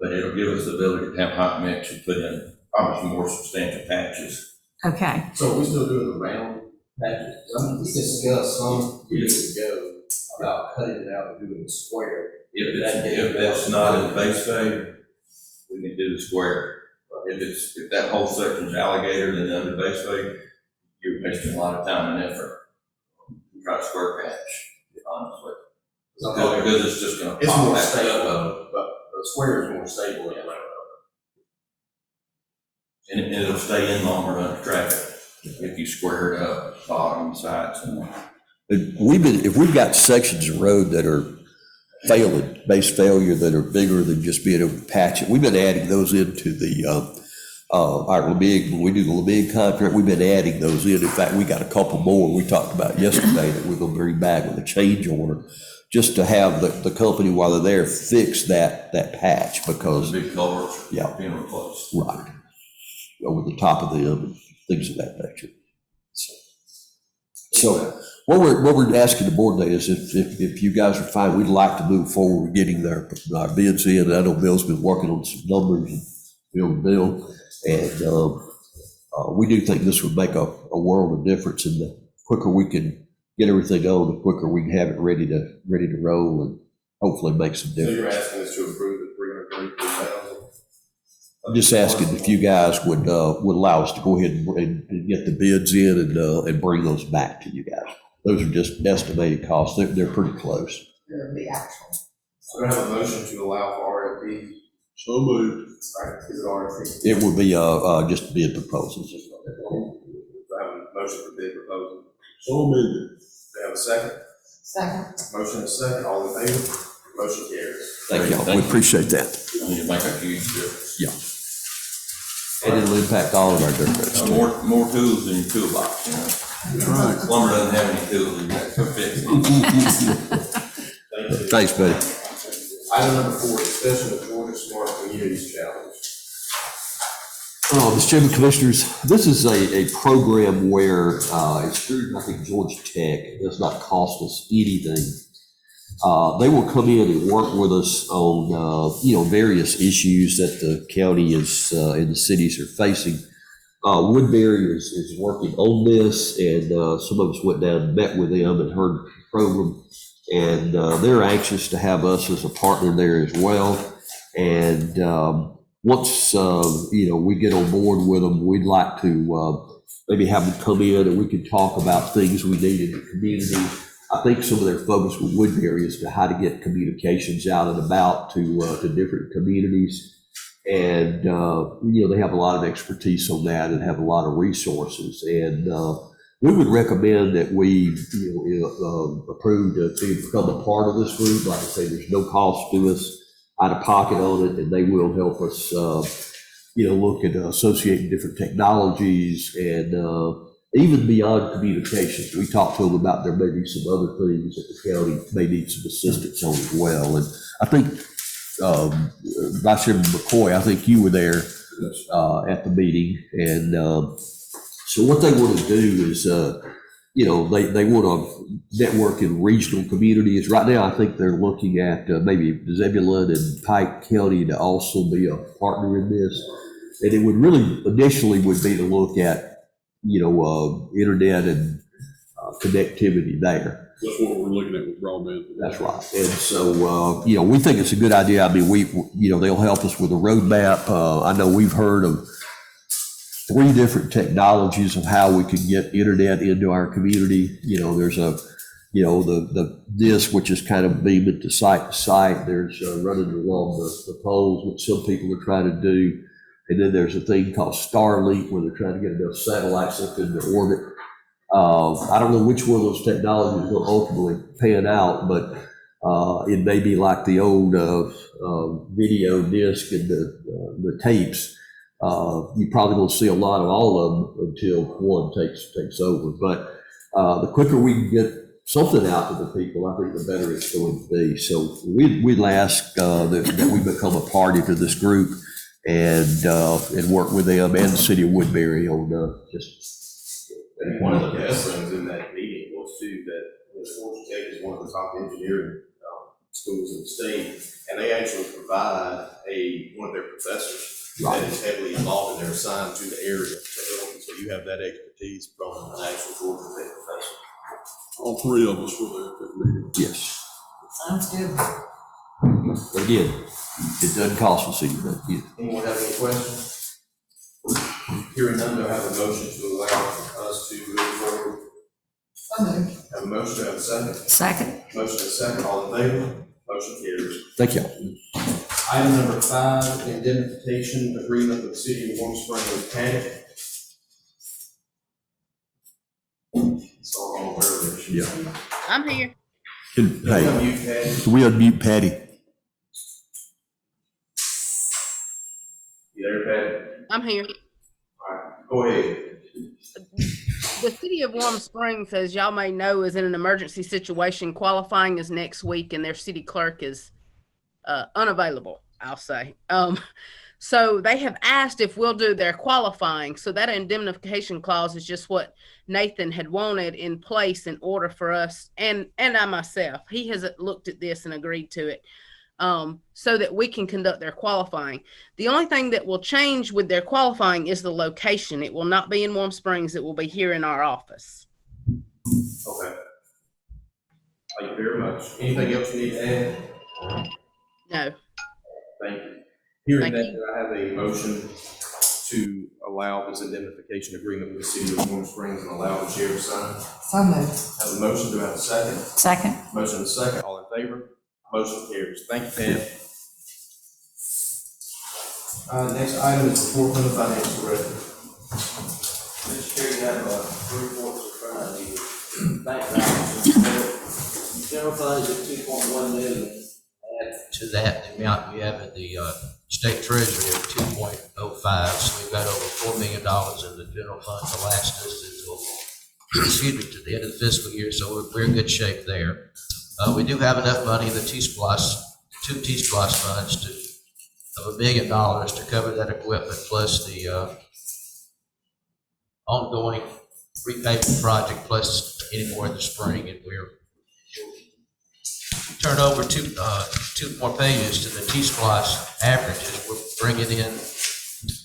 But it'll give us the ability to have hot mix and put in probably some more substantial patches. okay. So are we still doing the round patches? We discussed some years ago about cutting it out and doing the square. If that's not in the base failure, we can do the square. If that whole section's alligator and then under base failure, you're wasting a lot of time and effort. You try to square patch, honestly. Because it's just gonna It's pop more back stable, up. but the square is more stable than round. And it'll stay in longer under traffic if you square it up, bottom, sides, and If we've got sections of road that are failing, base failure, that are bigger than just being able to patch it, we've been adding those into the, our LeBig, when we do the LeBig contract, we've been adding those in. In fact, we got a couple more we talked about yesterday that we're gonna bring back with a change order, just to have the company, while they're there, fix that patch, because, big culverts yeah, being replaced. right, over the top of them and things of that nature. So what we're asking the board today is if you guys are fine, we'd like to move forward with getting our bids in. I know Bill's been working on some numbers, and Bill, and we do think this would make a world of difference. And the quicker we can get everything on, the quicker we can have it ready to roll and hopefully make some So you're difference. asking us to approve the $333,000? I'm just asking if you guys would allow us to go ahead and get the bids in and bring those back to you guys. Those are just estimated costs. They're pretty close. The actual. So I have a motion to allow for RFP. So moved. All right, is it RFP? It would be just bid proposals. Do I have a motion for bid proposal? So moved. Do I have a second? Second. Motion and second, all in favor? Motion carries. Thank y'all. Thank We you. appreciate that. I need to make a huge difference. Yeah. And it'll impact all of our dirt roads. More tools in your toolbox, That's right. Plumber doesn't have any tools, you got to fix it. Thanks, buddy. Item number 4, discussion of Georgia Smart Communities Challenge. Mr. Chairman, Commissioners, this is a program where it's through, I think, Georgia Tech. It does not cost us anything. They will come in and work with us on, various issues that the county is and the cities are facing. Woodbury is working on this, and some of us went down and met with them and heard the program, and they're anxious to have us as a partner there as well. And once, we get on board with them, we'd like to maybe have them come in and we can talk about things we need in the community, I think some of their focus with Woodbury is to how to get communications out and about to different communities. And, they have a lot of expertise on that and have a lot of resources. And we would recommend that we, approve to become a part of this group. Like I say, there's no cost to us out of pocket on it, and they will help us, look at associating different technologies and even beyond communications. We talked to them about there may be some other things that the county may need some assistance on as well. And I think, Vice Chairman McCoy, I think you were there at the meeting. And so what they want to do is, they want to network in regional communities. Right now, I think they're looking at maybe Zebulon and Pike County to also be a partner in this. And it would really initially would be to look at, internet and connectivity there. That's what we're looking at with broadband. That's right. And so, we think it's a good idea. I mean, they'll help us with a roadmap. I know we've heard of 3 different technologies of how we can get internet into our community. There's the disc, which is kind of beaming to site. There's running along the poles, which some people are trying to do. And then there's a thing called Starlink, where they're trying to get enough satellites up into orbit. I don't know which one of those technologies will ultimately pan out, but it may be like the old video disc and the tapes. You probably won't see a lot of all of them until one takes over. But the quicker we can get something out to the people, I think the better it's going to be. So we'd ask that we become a party to this group and work with them and the city of Woodbury on just. And one of the best things in that meeting was too that Georgia Tech is one of the top engineering schools in the state, and they actually provide one of their professors that is heavily involved, and they're assigned to the area to help. So you have that expertise from an actual Georgia Tech professor. All 3 of us were there at that meeting. Yes. Sounds good. But again, it doesn't cost us anything. Anyone have any questions? Hearing none, do I have a motion to allow us to move forward? Have a motion, do I have a second? Second. Motion and second, all in favor? Motion carries. Thank you. Item number 5, indemnification agreement with the city of Warm Springs Panic. It's all on earlier. Yeah. I'm here. Hey, can we unmute Patty? You there, Patty? I'm here. All right, go ahead. The city of Warm Springs, as y'all may know, is in an emergency situation. Qualifying is next week, and their city clerk is unavailable, I'll say. So they have asked if we'll do their qualifying. So that indemnification clause is just what Nathan had wanted in place in order for us, and I myself, he has looked at this and agreed to it, so that we can conduct their qualifying. The only thing that will change with their qualifying is the location. It will not be in Warm Springs. It will be here in our office. Okay. Thank you very much. Anything else you need to add? No. Thank you. Hearing Thank that, you. do I have a motion to allow this indemnification agreement with the city of Warm Springs and allow the chair to sign? So moved. Have a motion, do I have a second? Second. Motion and second, all in favor? Motion carries. Thank you, Ted. Next item is report from the financial director. Mr. Chair, you have 3 reports in front of you. Bank balance, general fund is at 2.1 million. Add to that, the amount we have in the state treasury of 2.05. So we've got over $4 million in the general fund to last us until, to the end of the fiscal year. So we're in good shape there. We do have enough money in the T-Splosh, 2 T-Splosh funds of $1 million to cover that equipment, plus the ongoing repaving project, plus any more in the spring. And we're turn over 2 more pages to the T-Splosh averages. We're bringing in,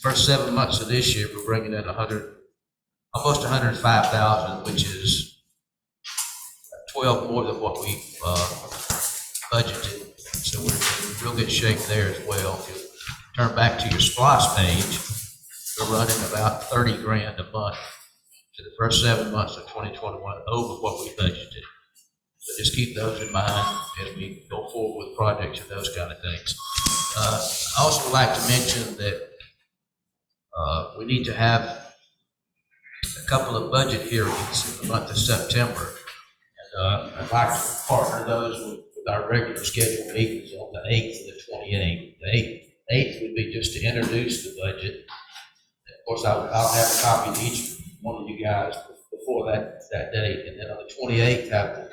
first 7 months of this year, we're bringing in almost 105,000, which is 12 more than what we budgeted. So we're in real good shape there as well. If you turn back to your SPLOST page, we're running about 30 grand a month to the first 7 months of 2021 over what we budgeted. So just keep those in mind as we go forward with projects and those kind of things. I also would like to mention that we need to have a couple of budget hearings in the month of September. And I'd like to partner those with our regular scheduled meetings on the 8th and the 28th. The 8th would be just to introduce the budget. Of course, I'll have a copy to each one of you guys before that date. And then on the 28th, have the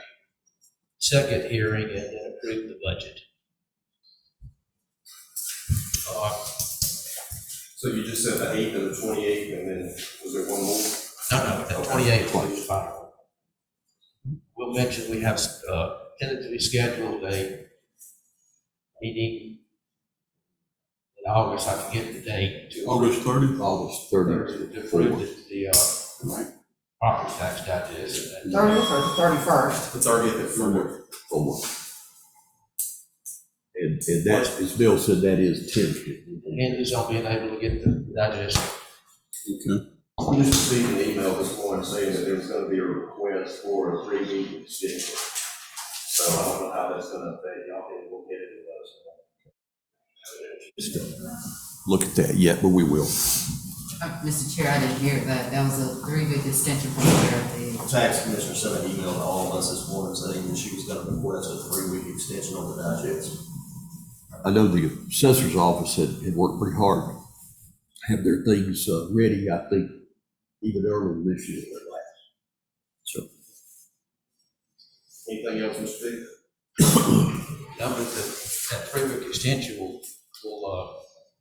second hearing and then approve the budget. So you just said the 8th and the 28th, and then was there one more? No, the 28th will be the final. We'll mention we have tentatively scheduled a meeting in August. I forget the date. August 30th? August 30th. To approve the property tax digest. 30th or the 31st? The 30th at 4. And that's, as Bill said, that is tentative. Hinges on being able to get the digest. Okay. I just received an email this morning saying that there's gonna be a request for a 3-week extension. So I don't know how that's gonna affect y'all, and we'll get it to us. Just look at that yet, but we will. Mr. Chair, I didn't hear that. That was a 3-week extension from where The tax commissioner sent an email to all of us this morning saying that she was gonna request a 3-week extension on the digest. I know the assessor's office had worked pretty hard to have their things ready, I think, even earlier this year than last. So. Anything else, Mr. Speaker? Now, with that 3-week extension will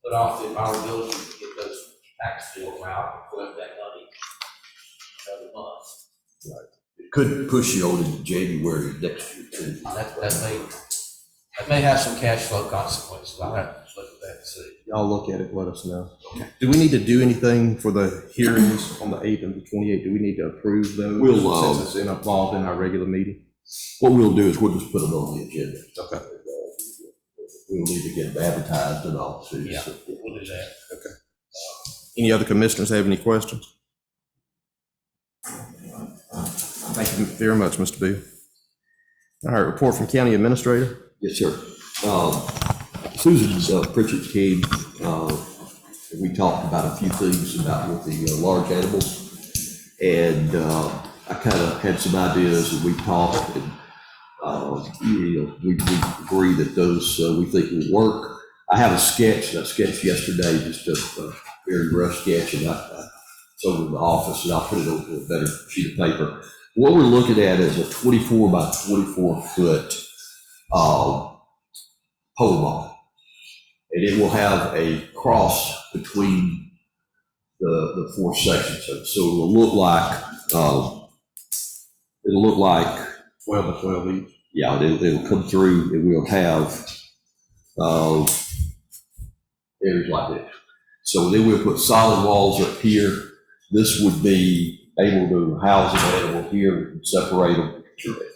put off our ability to get those tax bills out and collect that money another month. Right. It could push you on into January next year too. That may have some cash flow consequences. I'll have to look at that and see. Y'all look at it, let us know. Okay. Do we need to do anything for the hearings on the 8th and the 28th? Do we need to approve those? We'll, since it's involved in our regular meeting? What we'll do is we'll just put them on the agenda. Okay. We'll need to get them advertised and all, too. Yeah, So, we'll do that. Okay. Any other commissioners have any questions? Thank you very much, Mr. Bill. All right, report from County Administrator. yes, sir. Susan Pritchard came, we talked about a few things about with the large animals. And I kind of had some ideas that we talked, and we agree that those we think will work. I have a sketch that I sketched yesterday, just a very rough sketch, and it's over in the office, and I'll put it over a better sheet of paper. What we're looking at is a 24 by 24 foot pole barn, and it will have a cross between the 4 sections of it. So it'll look like 12 by 12 each. yeah, it'll come through, and we'll have areas like this. So then we'll put solid walls up here. This would be able to house an animal here and separate them.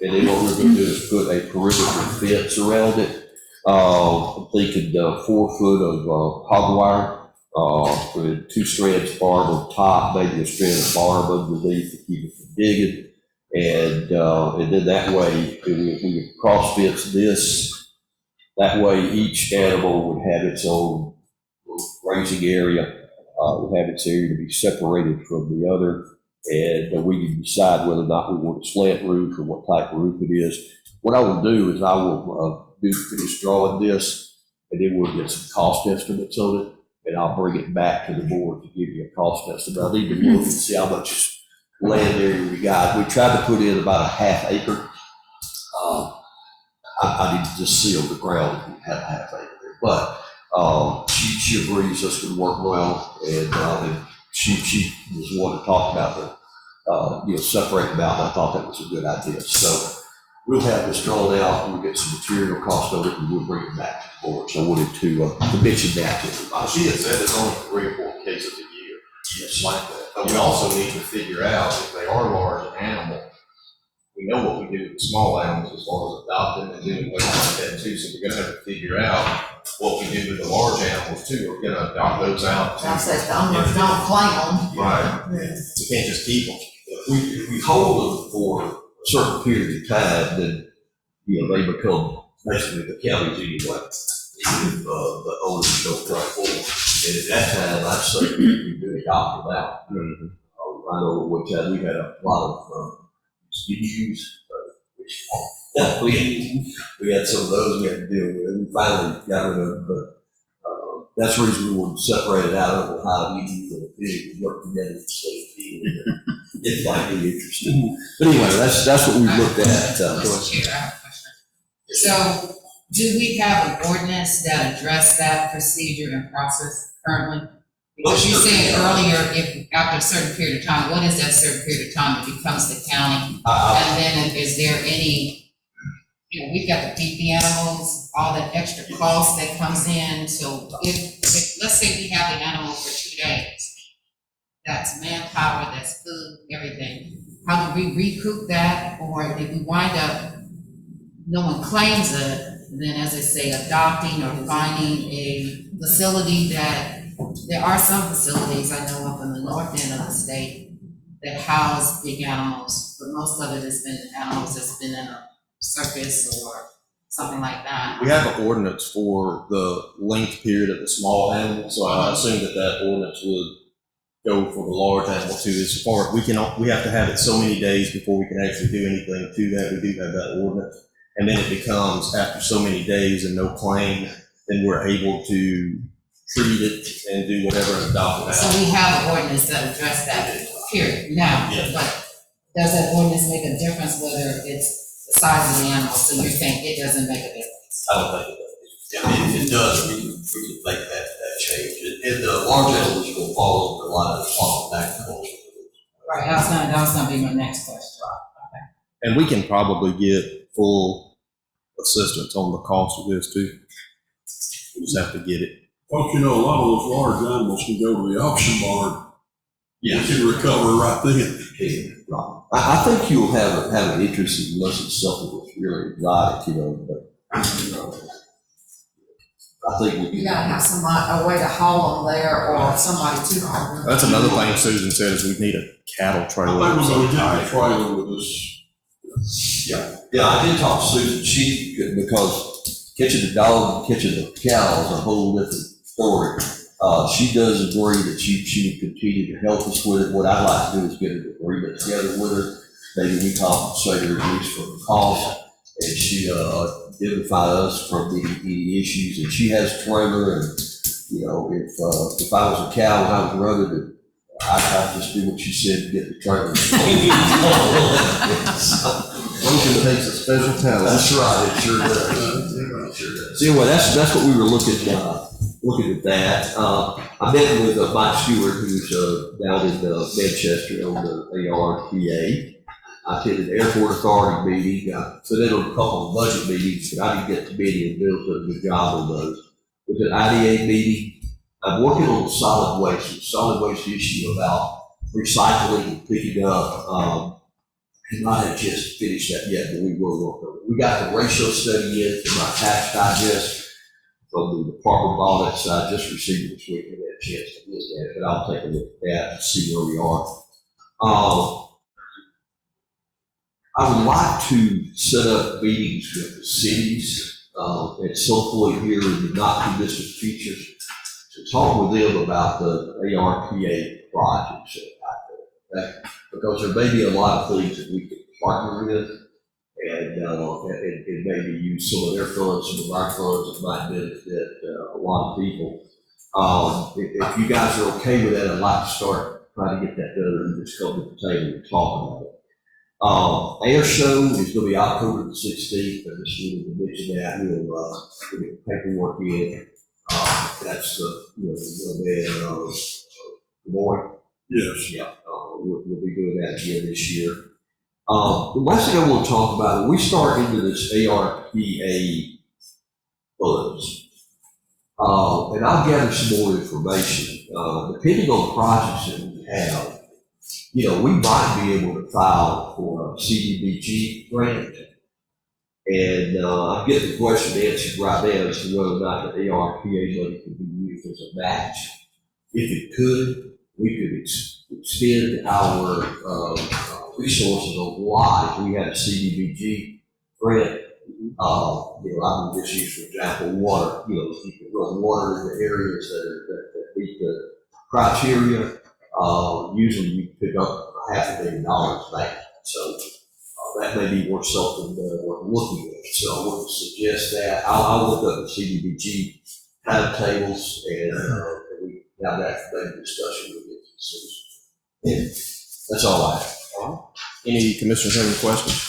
And then what we're going to do is put a perimeter fence around it. I'm thinking 4 foot of hog wire, with 2 strands of barb on top, maybe a strand of barb underneath to keep it from digging. And then that way we would cross fence this. That way each animal would have its own grazing area, would have its area to be separated from the other. And we can decide whether or not we want a slant roof or what type of roof it is. What I will do is I will finish drawing this, and then we'll get some cost estimates on it, and I'll bring it back to the board to give you a cost estimate. I need to look and see how much land area we got. We tried to put in about a ½ acre. I need to just seal the ground and have a ½ acre there. But she agrees this would work well, and she was one to talk about the separate them out, and I thought that was a good idea. So we'll have this drawn out, and we'll get some material cost of it, and we'll bring it back to the board. So I wanted to mention that to everybody. She had said there's only 3 or 4 cases a year. Yes, like that. But we also need to figure out if they are large animal. We know what we do with small animals as far as adopting and doing what like that too. So we're gonna have to figure out what we do with the large animals too. We're gonna adopt those out too. I said, don't claim them. Right. We can't just keep them. If we hold them for certain period of time, then, they become basically the county's anyway, even if, the owners don't come forward. And at that time, I'd say we do adopt them out. I know at one time we had a lot of, issues, which, we had some of those we had to deal with, and we finally got rid of them, but, that's the reason we wanted to separate it out of how you and the pig work together to save people. It might be interesting. But anyway, that's what we looked at. Mr. Chair, I have a question. So, do we have an ordinance that address that procedure and process currently? Because you said earlier, if after a certain period of time, what is that certain period of time? It becomes the county. And then is there any, we've got to feed the animals, all that extra cost that comes in. So if let's say we have the animal for 2 days, that's manpower, that's food, everything. How do we recoup that? Or if we wind up, no one claims it, then as I say, adopting or finding a facility that, there are some facilities I know up in the north end of the state that house big animals, but most of it has been animals that's been in a circus or something like that. We have an ordinance for the length period of the small animal, so I assume that ordinance would go for the large animal too. As far, we have to have it so many days before we can actually do anything to that. We do have that ordinance. And then it becomes, after so many days and no claim, then we're able to treat it and do whatever and adopt it out. So we have an ordinance that address that period now, but does that ordinance make a difference whether it's the size of the animal? So you're saying it doesn't make a difference? I don't think it does. I mean, if it does, we can make that change. And the large animals are gonna follow the line of the agriculture. Right, that was gonna be my next question. Okay. And we can probably get full assistance on the cost of this too. We just have to get it. Well, a lot of those large animals can go to the auction barn. Yeah. You can recover right then. Right. I think you'll have an interest unless it's something that's really exotic, but, I think You gotta have somebody, a way to haul them there or somebody to haul them. That's another thing Susan said is we need a cattle I trailer. think we're gonna get a trailer with this. Yeah, I did talk to Susan, because catching the dog and catching the cow is a whole different story. She does agree that she would continue to help us with it. What I'd like to do is get an agreement together with her. Maybe we compensate her at least for the cost, and she identify us from any issues. And she has a trailer, and if I was a cow and I was running, I'd just do what she said and get the trailer. Logan takes a special talent. That's right, it sure does. So anyway, that's what we were looking at that. I met with Mike Stewart, who's down in Manchester on the ARPA. I attended the Airport Authority meeting. I sit in on a couple of budget meetings, but I didn't get to meeting, and Bill did a good job on those. With an IDA meeting, I'm working on the solid waste issue about recycling and picking up. And I haven't just finished that yet, but we will work on it. We got the ratio study in from my tax digest from the Department of Audit, so I just received it this week and had a chance to look at it, but I'll take a look at that and see where we are. I would like to set up meetings with the cities at some point here in the not too distant future to talk with them about the ARPA projects that I think. Because there may be a lot of things that we can partner with and maybe use some of their funds, some of our funds that might benefit a lot of people. If you guys are okay with that, I'd like to start trying to get that done and just come to the table and talk about it. Air show is going to be October the 16th. I just wanted to mention that. We'll get paperwork in. That's the Lloyd. Yes. Yeah, we'll be doing that again this year. The last thing I want to talk about, when we start into this ARPA funds, and I'll gather some more information, depending on the projects that we have, we might be able to file for a CDBG grant. And I'm getting the question answered right now as to whether or not the ARPA money could be used as a match. If it could, we could extend our resources on water. We had a CDBG grant. I can just use, for example, water. You can run water in the areas that meet the criteria. Usually you pick up $500,000 back. So that may be worth something worth looking at. So I wouldn't suggest that. I'll look up the CDBG timetables and we have that discussion with the decision. That's all I have. Any commissioners have any questions?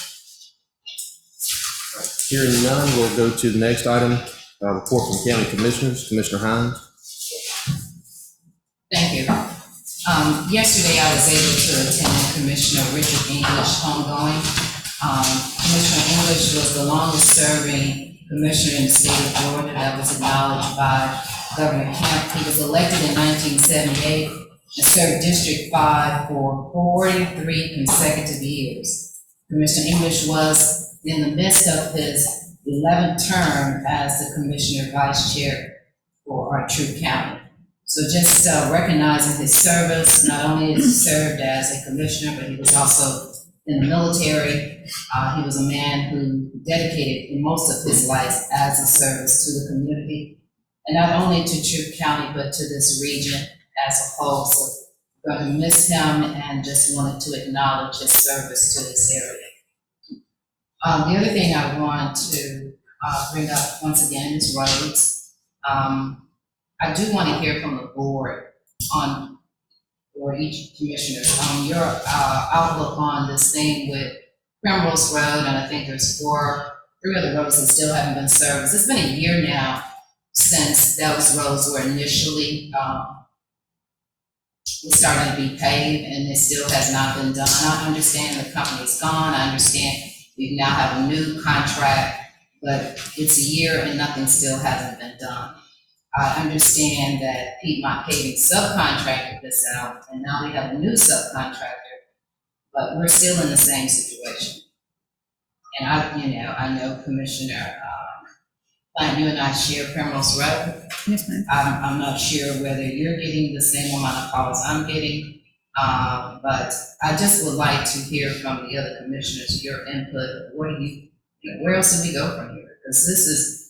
Hearing none, we'll go to the next item, report from county commissioners. Commissioner Hines. Thank you. Yesterday, I was able to attend Commissioner Richard English homegoing. Commissioner English was the longest serving commissioner in the state of Georgia that was acknowledged by Governor Kemp. He was elected in 1978 and served District 5 for 43 consecutive years. Commissioner English was in the midst of his 11th term as the Commissioner Vice Chair for our Troup County. So just recognizing his service, not only has he served as a commissioner, but he was also in the military. He was a man who dedicated most of his life as a service to the community, and not only to Troup County, but to this region as a whole. So we're going to miss him and just wanted to acknowledge his service to this area. The other thing I want to bring up once again is roads. I do want to hear from the board on, or each commissioner, on your outlook on this thing with Primrose Road, and I think there's three other roads that still haven't been serviced. It's been a year now since those roads were initially starting to be paved, and it still has not been done. I understand the company's gone. I understand we now have a new contract, but it's a year and nothing still hasn't been done. I understand that Piedmont Paving subcontracted this out, and now we have a new subcontractor, but we're still in the same situation. And I know Commissioner Plant, you and I share Primrose Road. Yes, ma'am. I'm not sure whether you're getting the same amount of calls I'm getting, but I just would like to hear from the other commissioners, your input. What do where else do we go from here? Because this is,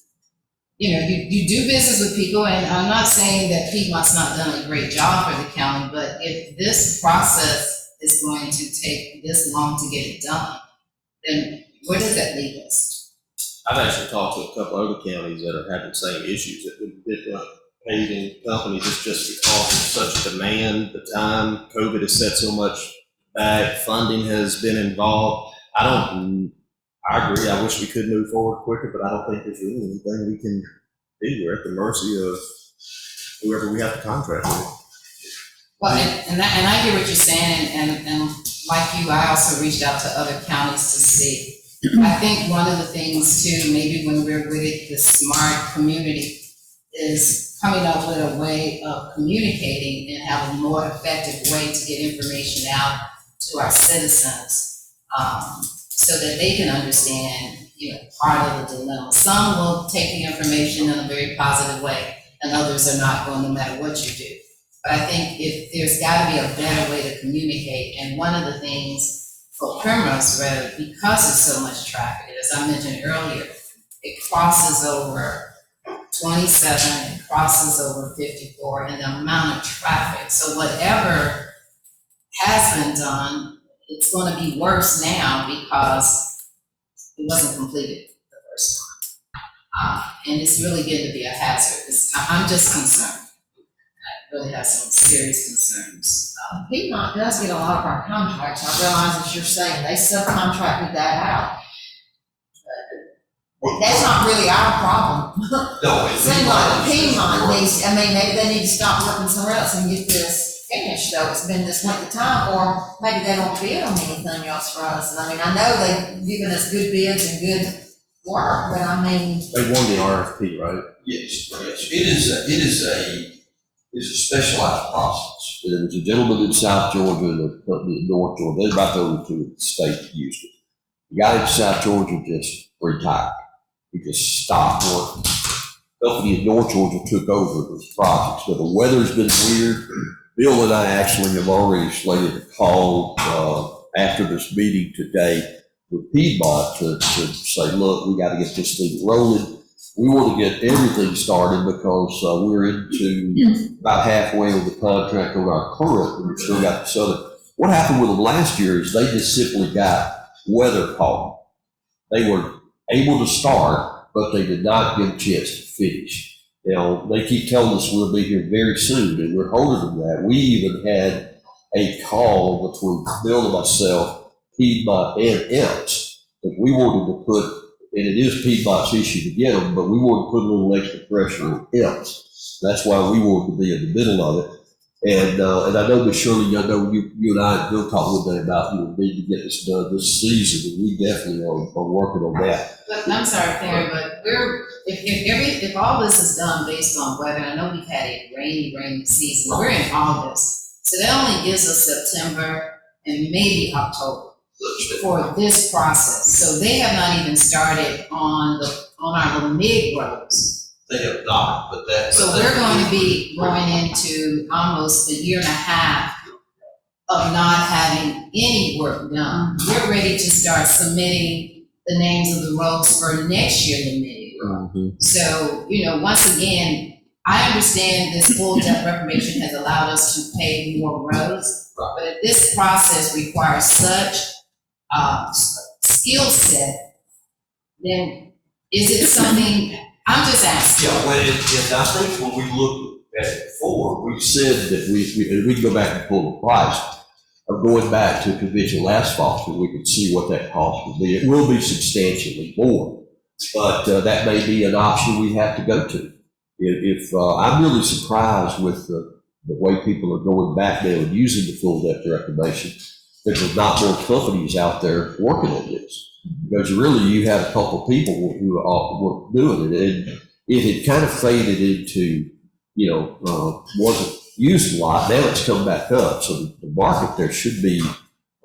you do business with people, and I'm not saying that Piedmont's not done a great job for the county, but if this process is going to take this long to get it done, then where does that leave us? I've actually talked to a couple other counties that are having the same issues with different paving companies. It's just because there's such a demand, the time, COVID has set so much back, funding has been involved. I agree, I wish we could move forward quicker, but I don't think there's really anything we can do. We're at the mercy of whoever we have to contract with. Well, and I hear what you're saying, and like you, I also reached out to other counties to see. I think one of the things too, maybe when we're with the smart community, is coming up with a way of communicating and have a more effective way to get information out to our citizens, so that they can understand, part of the dilemma. Some will take the information in a very positive way, and others are not going, no matter what you do. But I think there's got to be a better way to communicate, and one of the things for Primrose Road, because there's so much traffic, as I mentioned earlier, it crosses over 27, it crosses over 54, and the amount of traffic. So whatever has been done, it's going to be worse now because it wasn't completed the first time. And it's really getting to be a hazard. I'm just concerned. I really have some serious concerns. Piedmont does get a lot of our contracts. I realize what you're saying, they subcontracted that out. But that's not really our problem. No, it Seems like Piedmont needs, maybe they need to stop working somewhere else and get this finished, though. It's been this length of time, or maybe they don't bid on anything else for us. And I know they've given us good bids and good work, but They won the RFP, right? Yes. It is a specialized process. There was a gentleman in South Georgia and a company in North Georgia. There's about 32 in the state that used it. The guy in South Georgia just retired. He just stopped working. The company in North Georgia took over those projects. But the weather's been weird. Bill and I actually have already slated a call after this meeting today with Piedmont to say, look, we got to get this thing rolling. We want to get everything started because we're into about halfway of the contract on our current, and we've still got the southern. What happened with them last year is they just simply got weather caught. They were able to start, but they did not get a chance to finish. Now, they keep telling us we'll be here very soon, and we're holding them that. We even had a call between Bill and myself, Piedmont and EMS, that we wanted to put, and it is Piedmont's issue to get them, but we wanted to put a little extra pressure on EMS. That's why we wanted to be in the middle of it. And I know, Ms. Shirley, I know you and I, Bill talked one day about, need to get this done this season, and we definitely are working on that. But I'm sorry, Karen, but if all this is done based on weather, I know we've had a rainy season, we're in August, so that only gives us September and maybe October for this process. So they have not even started on our little mid roads. They have not, but that. So we're going to be going into almost a year and a half of not having any work done. We're ready to start submitting the names of the roads for next year in May. So, once again, I understand this full debt reformation has allowed us to pave more roads, but if this process requires such skill set, then is it something, I'm just asking. Yeah, well, and I think when we looked at it before, we said that we can go back and pull the price of going back to conventional asphalt so we could see what that cost would be. It will be substantially more, but that may be an option we have to go to. If I'm really surprised with the way people are going back now and using the full depth reclamation, there's not more companies out there working on this. Because really, you had a couple of people who were doing it, and it had kind of faded into, wasn't used a lot. Now it's come back up, so the market there should be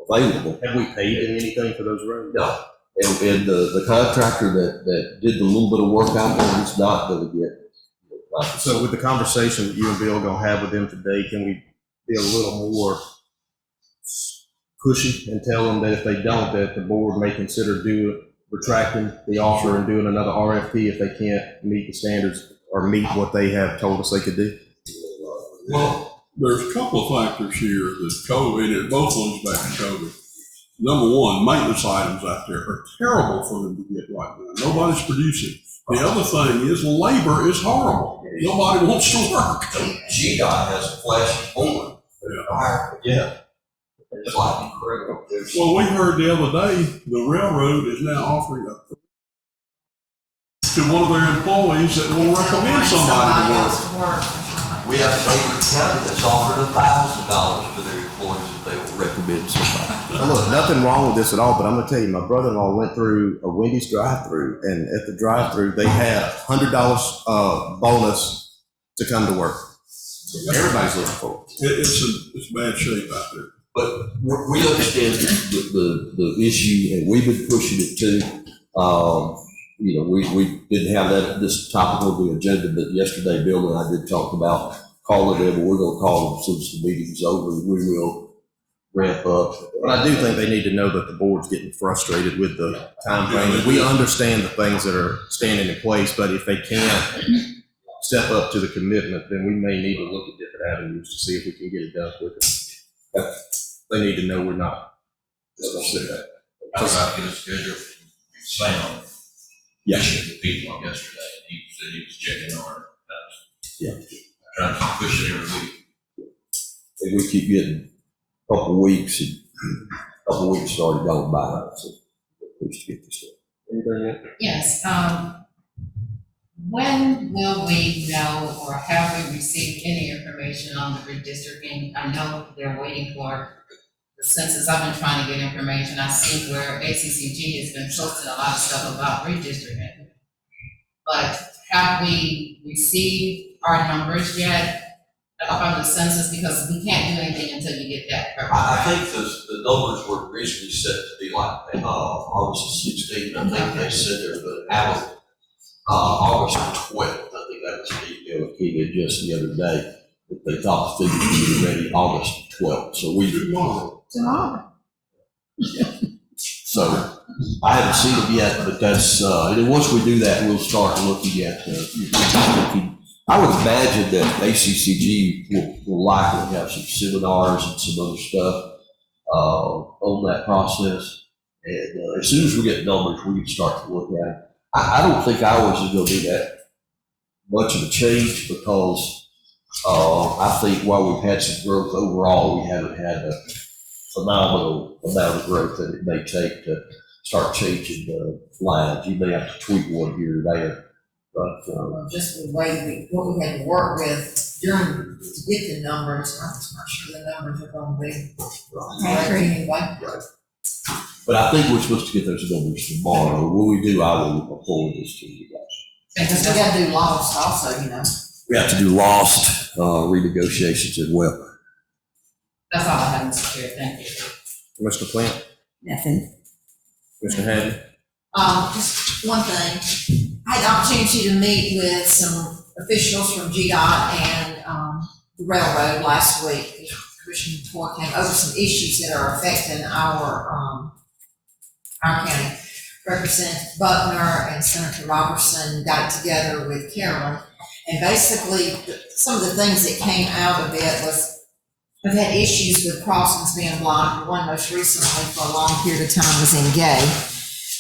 available. Have we paid them anything for those roads? No, and the contractor that did the little bit of work out there is not going to get. So with the conversation that you and Bill are gonna have with them today, can we be a little more pushy and tell them that if they don't, that the board may consider retracting the offer and doing another RFP if they can't meet the standards or meet what they have told us they could do? Well, there's a couple of factors here that COVID, and it both goes back to COVID. Number one, maintenance items out there are terrible for them to get right now. Nobody's producing. The other thing is labor is horrible. Nobody wants to work. GDOT has a flashing board. Yeah. It's like incredible. Well, we heard the other day, the railroad is now offering to one of their employees that will recommend somebody to work. We have a neighboring county that's offered $1,000 for their employees if they will recommend somebody. Now, look, nothing wrong with this at all, but I'm gonna tell you, my brother-in-law went through a Wendy's drive-through, and at the drive-through, they had $100 bonus to come to work. Everybody's looking for it. It's bad shape out there. But we understand the issue, and we've been pushing it too. We didn't have this topic on the agenda, but yesterday Bill and I did talk about calling them, and we're going to call them since the meeting's over. We will ramp up. But I do think they need to know that the board's getting frustrated with the time frame. We understand the things that are standing in place, but if they can't step up to the commitment, then we may need to look at different avenues to see if we can get it done quicker. They need to know we're not just going to sit back. I was about to get a schedule from Sam. Yeah. The people yesterday, and he said he was checking our, Yeah. trying to push it every week. And we keep getting a couple of weeks, and a couple of weeks started going by, so we should get this done. Anything else? Yes, when will we know, or have we received any information on the redistricting? I know they're waiting for the census. I've been trying to get information. I see where ACCG has been posting a lot of stuff about redistricting. But have we received our numbers yet from the census? Because we can't do anything until you get that. I think the numbers were originally set to be like August 16th. I think they said they're going to have it August 12th. I think that was the email that came in just the other day. That they thought the figures would be ready August 12th. So we Tomorrow. So I haven't seen them yet, but that's, and then once we do that, we'll start looking at, I would imagine that ACCG will likely have some seminars and some other stuff on that process. And as soon as we get numbers, we can start to look at it. I don't think ours is going to be that much of a change because I think while we've had some growth overall, we haven't had a phenomenal amount of growth that it may take to start changing the lines. You may have to tweak one here or there, but Just the way what we had to work with during, to get the numbers, I'm just not sure the numbers are gonna be accurate anyway. but I think we're supposed to get those numbers tomorrow. When we do, I will forward this to you guys. Because we gotta do lost also, you know. We have to do lost renegotiations as well. That's all I have, Mr. Chair, thank you. Mr. Plant, Nothing. Mr. Hadden? Just one thing, I had the opportunity to meet with some officials from GDOT and, the railroad last week. Commissioner Toy came over some issues that are affecting our county. Representative Buckner and Senator Robertson got together with Carolyn. And basically, some of the things that came out of it was, we've had issues with crossings being blocked. One most recently for a long period of time was in Gay.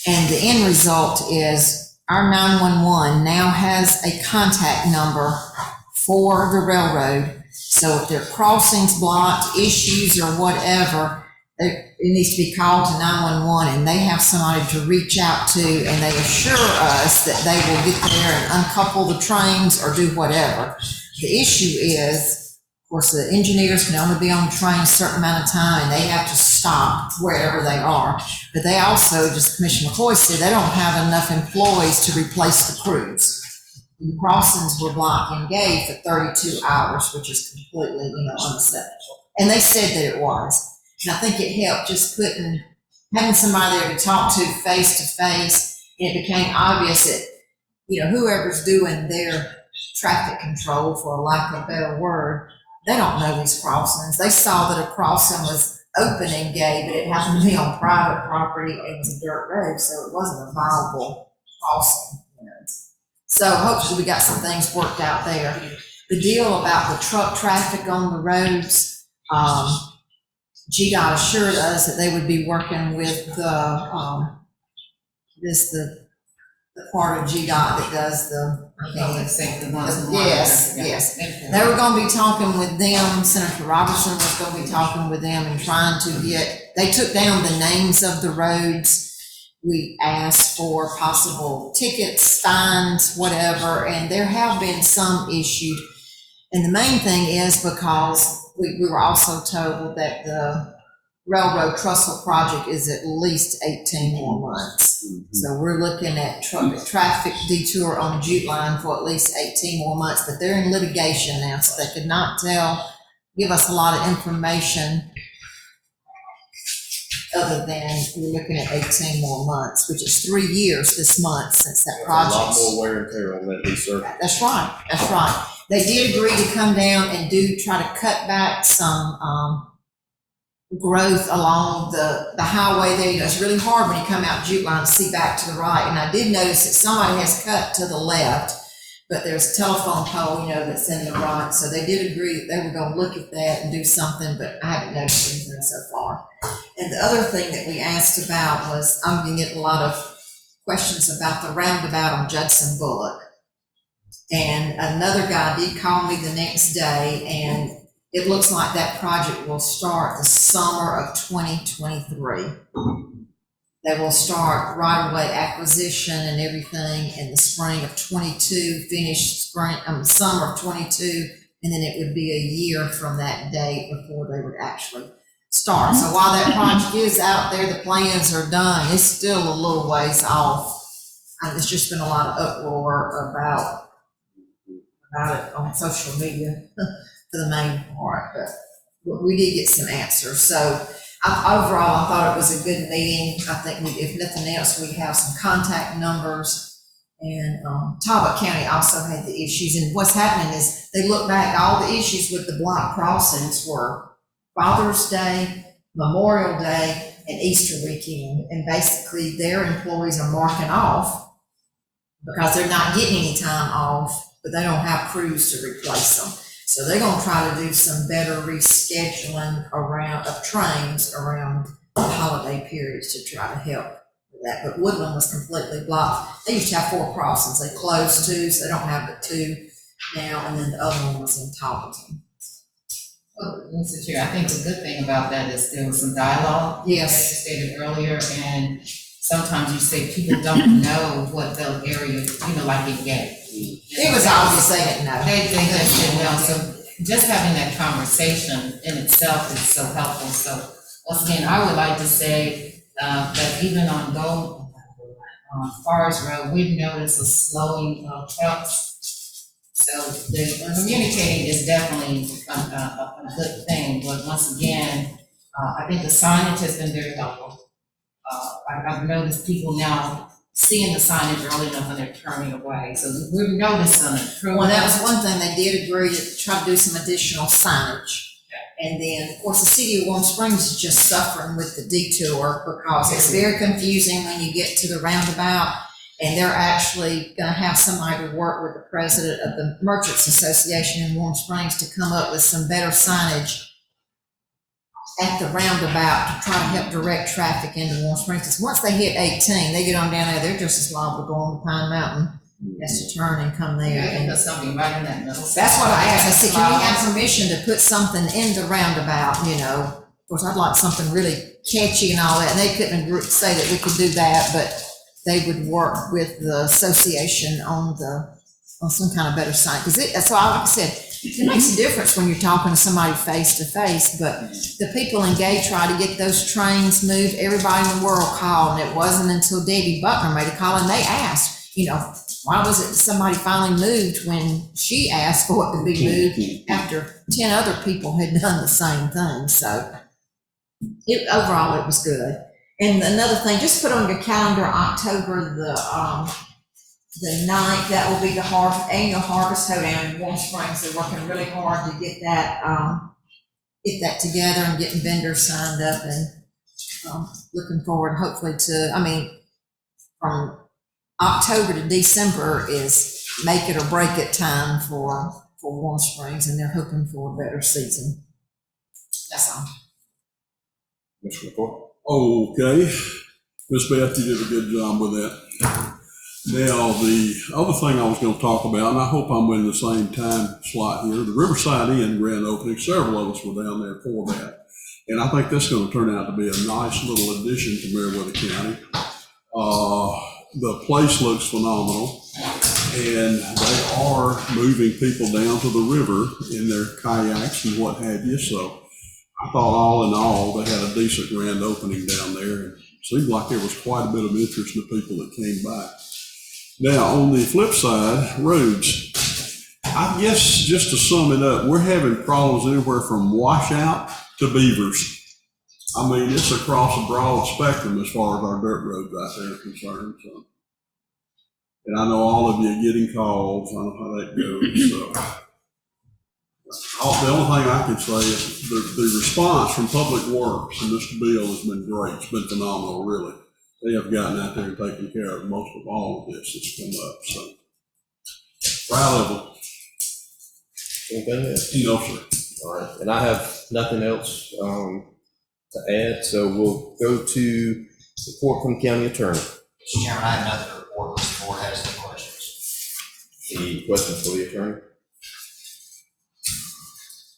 And the end result is our 911 now has a contact number for the railroad. So if there are crossings blocked, issues or whatever, it needs to be called to 911 and they have somebody to reach out to and they assure us that they will get there and uncouple the trains or do whatever. The issue is, of course, the engineers can only be on the train a certain amount of time and they have to stop wherever they are. But they also, just Commissioner McCoy said, they don't have enough employees to replace the crews. And the crossings were blocked and gave for 32 hours, which is completely, unacceptable. And they said that it was. And I think it helped just having somebody there to talk to face, and it became obvious that, whoever's doing their traffic control, for lack of a better word, they don't know these crossings. They saw that a crossing was open and gay, but it happened to be on private property and it was a dirt road, so it wasn't a viable crossing. So hopefully we got some things worked out there. The deal about the truck traffic on the roads, GDOT assured us that they would be working with the part of GDOT that does the. Yes. They were gonna be talking with them, Senator Robertson was gonna be talking with them and trying to they took down the names of the roads. We asked for possible tickets, fines, whatever, and there have been some issued. And the main thing is because we were also told that the railroad trestle project is at least 18 more months. So we're looking at traffic detour on the Jute line for at least 18 more months, but they're in litigation now, so they could not give us a lot of information other than we're looking at 18 more months, which is 3 years this month since that project. A lot more wear and tear on that piece, sir. That's right. They did agree to come down and try to cut back some growth along the highway there. It's really hard when you come out Jute line to see back to the right. And I did notice that somebody has cut to the left, but there's a telephone pole, that's in the right. So they did agree that they were going to look at that and do something, but I haven't noticed anything so far. And the other thing that we asked about was, I'm going to get a lot of questions about the roundabout on Judson Bullock. And another guy did call me the next day, and it looks like that project will start the summer of 2023. They will start right-of-way acquisition and everything in the spring of 22, finish summer of 22, and then it would be a year from that date before they would actually start. So while that project is out there, the plans are done, it's still a little ways off. And there's just been a lot of uproar about it on social media for the main part, but we did get some answers. So overall, I thought it was a good meeting. I think if nothing else, we have some contact numbers. And Talbot County also had the issues. And what's happening is they look back, all the issues with the block crossings were Father's Day, Memorial Day, and Easter weekend, and basically their employees are marking off because they're not getting any time off, but they don't have crews to replace them. So they're gonna try to do some better rescheduling of trains around the holiday periods to try to help with that. But Woodland was completely blocked. They used to have 4 crossings. They closed 2, so they don't have but 2 now, and then the other one was in Tarleton. Well, Mr. Chair, I think the good thing about that is there was some dialogue. Yes. As you stated earlier, and sometimes you say people don't know what the area, like it get. It was obvious they didn't know. They just didn't know, so just having that conversation in itself is so helpful. So once again, I would like to say that even on Forest Road, we've noticed a slowing of trucks. So the communicating is definitely a good thing, but once again, I think the signage has been very helpful. I've noticed people now seeing the signage early enough and they're turning away, so we've noticed some improvement. Well, that was one thing, they did agree to try to do some additional signage. And then, of course, the city of Warm Springs is just suffering with the detour because it's very confusing when you get to the roundabout. And they're actually gonna have somebody to work with the president of the Merchants Association in Warm Springs to come up with some better signage at the roundabout to try to help direct traffic into Warm Springs. Because once they hit 18, they get on down there, they're just as liable to go on to Pine Mountain as to turn and come there. I think there's something right in that middle. That's what I asked. I said, can we have permission to put something in the roundabout, Of course, I'd like something really catchy and all that, and they couldn't say that we could do that, but they would work with the association on some kind of better sign. Because that's why, like I said, it makes a difference when you're talking to somebody face to face, but the people in Gay tried to get those trains moved. Everybody in the world called, and it wasn't until Debbie Buckner made a call, and they asked, why was it somebody finally moved when she asked for it to be moved after 10 other people had done the same thing? So overall, it was good. And another thing, just put on your calendar, October the 9th, that will be the annual Harvest Hoedown in Warm Springs. They're working really hard to get that together and getting vendors signed up, and looking forward hopefully from October to December is make it or break it time for Warm Springs, and they're hoping for a better season. That's all. Mr. McCoy? Okay, Ms. Beth, you did a good job with that. Now, the other thing I was going to talk about, and I hope I'm in the same time slot here, the Riverside Inn grand opening. Several of us were down there for that, and I think that's going to turn out to be a nice little addition to Meriwether County. The place looks phenomenal, and they are moving people down to the river in their kayaks and what have you. So I thought all in all, they had a decent grand opening down there. And it seemed like there was quite a bit of interest in the people that came by. Now, on the flip side, roads. I guess just to sum it up, we're having problems anywhere from washout to beavers. I mean, it's across a broad spectrum as far as our dirt roads out there are concerned. So. And I know all of you are getting calls. I know how that goes. So. The only thing I can say is the response from Public Works and Mr. Bill has been great. It's been phenomenal, really. They have gotten out there and taken care of most of all of this that's come up. So, proud of them. Anything else? No, sir. All right, and I have nothing else to add, so we'll go to report from the county attorney. Mr. Chairman, I have nothing to report unless the board has any questions. Any questions for the attorney?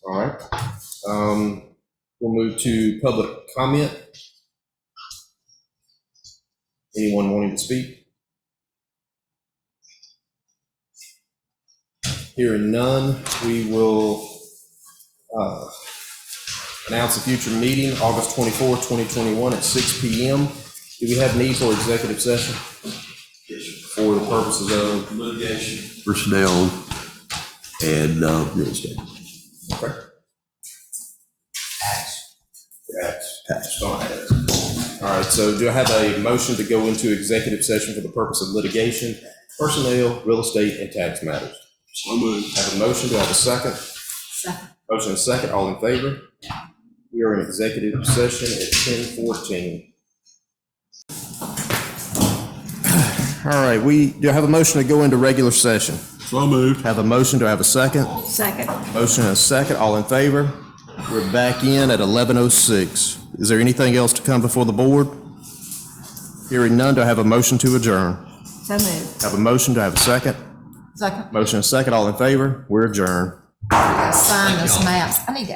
All right, we'll move to public comment. Anyone wanting to speak? Hearing none, we will announce a future meeting, August 24th, 2021 at 6 p.m. Do we have need for executive session? For the purposes of Litigation, personnel, and real estate. Okay. Tax. All right, so do I have a motion to go into executive session for the purpose of litigation, personnel, real estate, and tax matters? So moved. Have a motion, do I have a second? Second. Motion and second, all in favor? We are in executive session at 10:14. All right, do I have a motion to go into regular session? So moved. Have a motion, do I have a second? Second. Motion and a second, all in favor? We're back in at 11:06. Is there anything else to come before the board? Hearing none, do I have a motion to adjourn? So moved. Have a motion, do I have a second? Second. Motion and a second, all in favor? We're adjourned. Sign this maps. I need to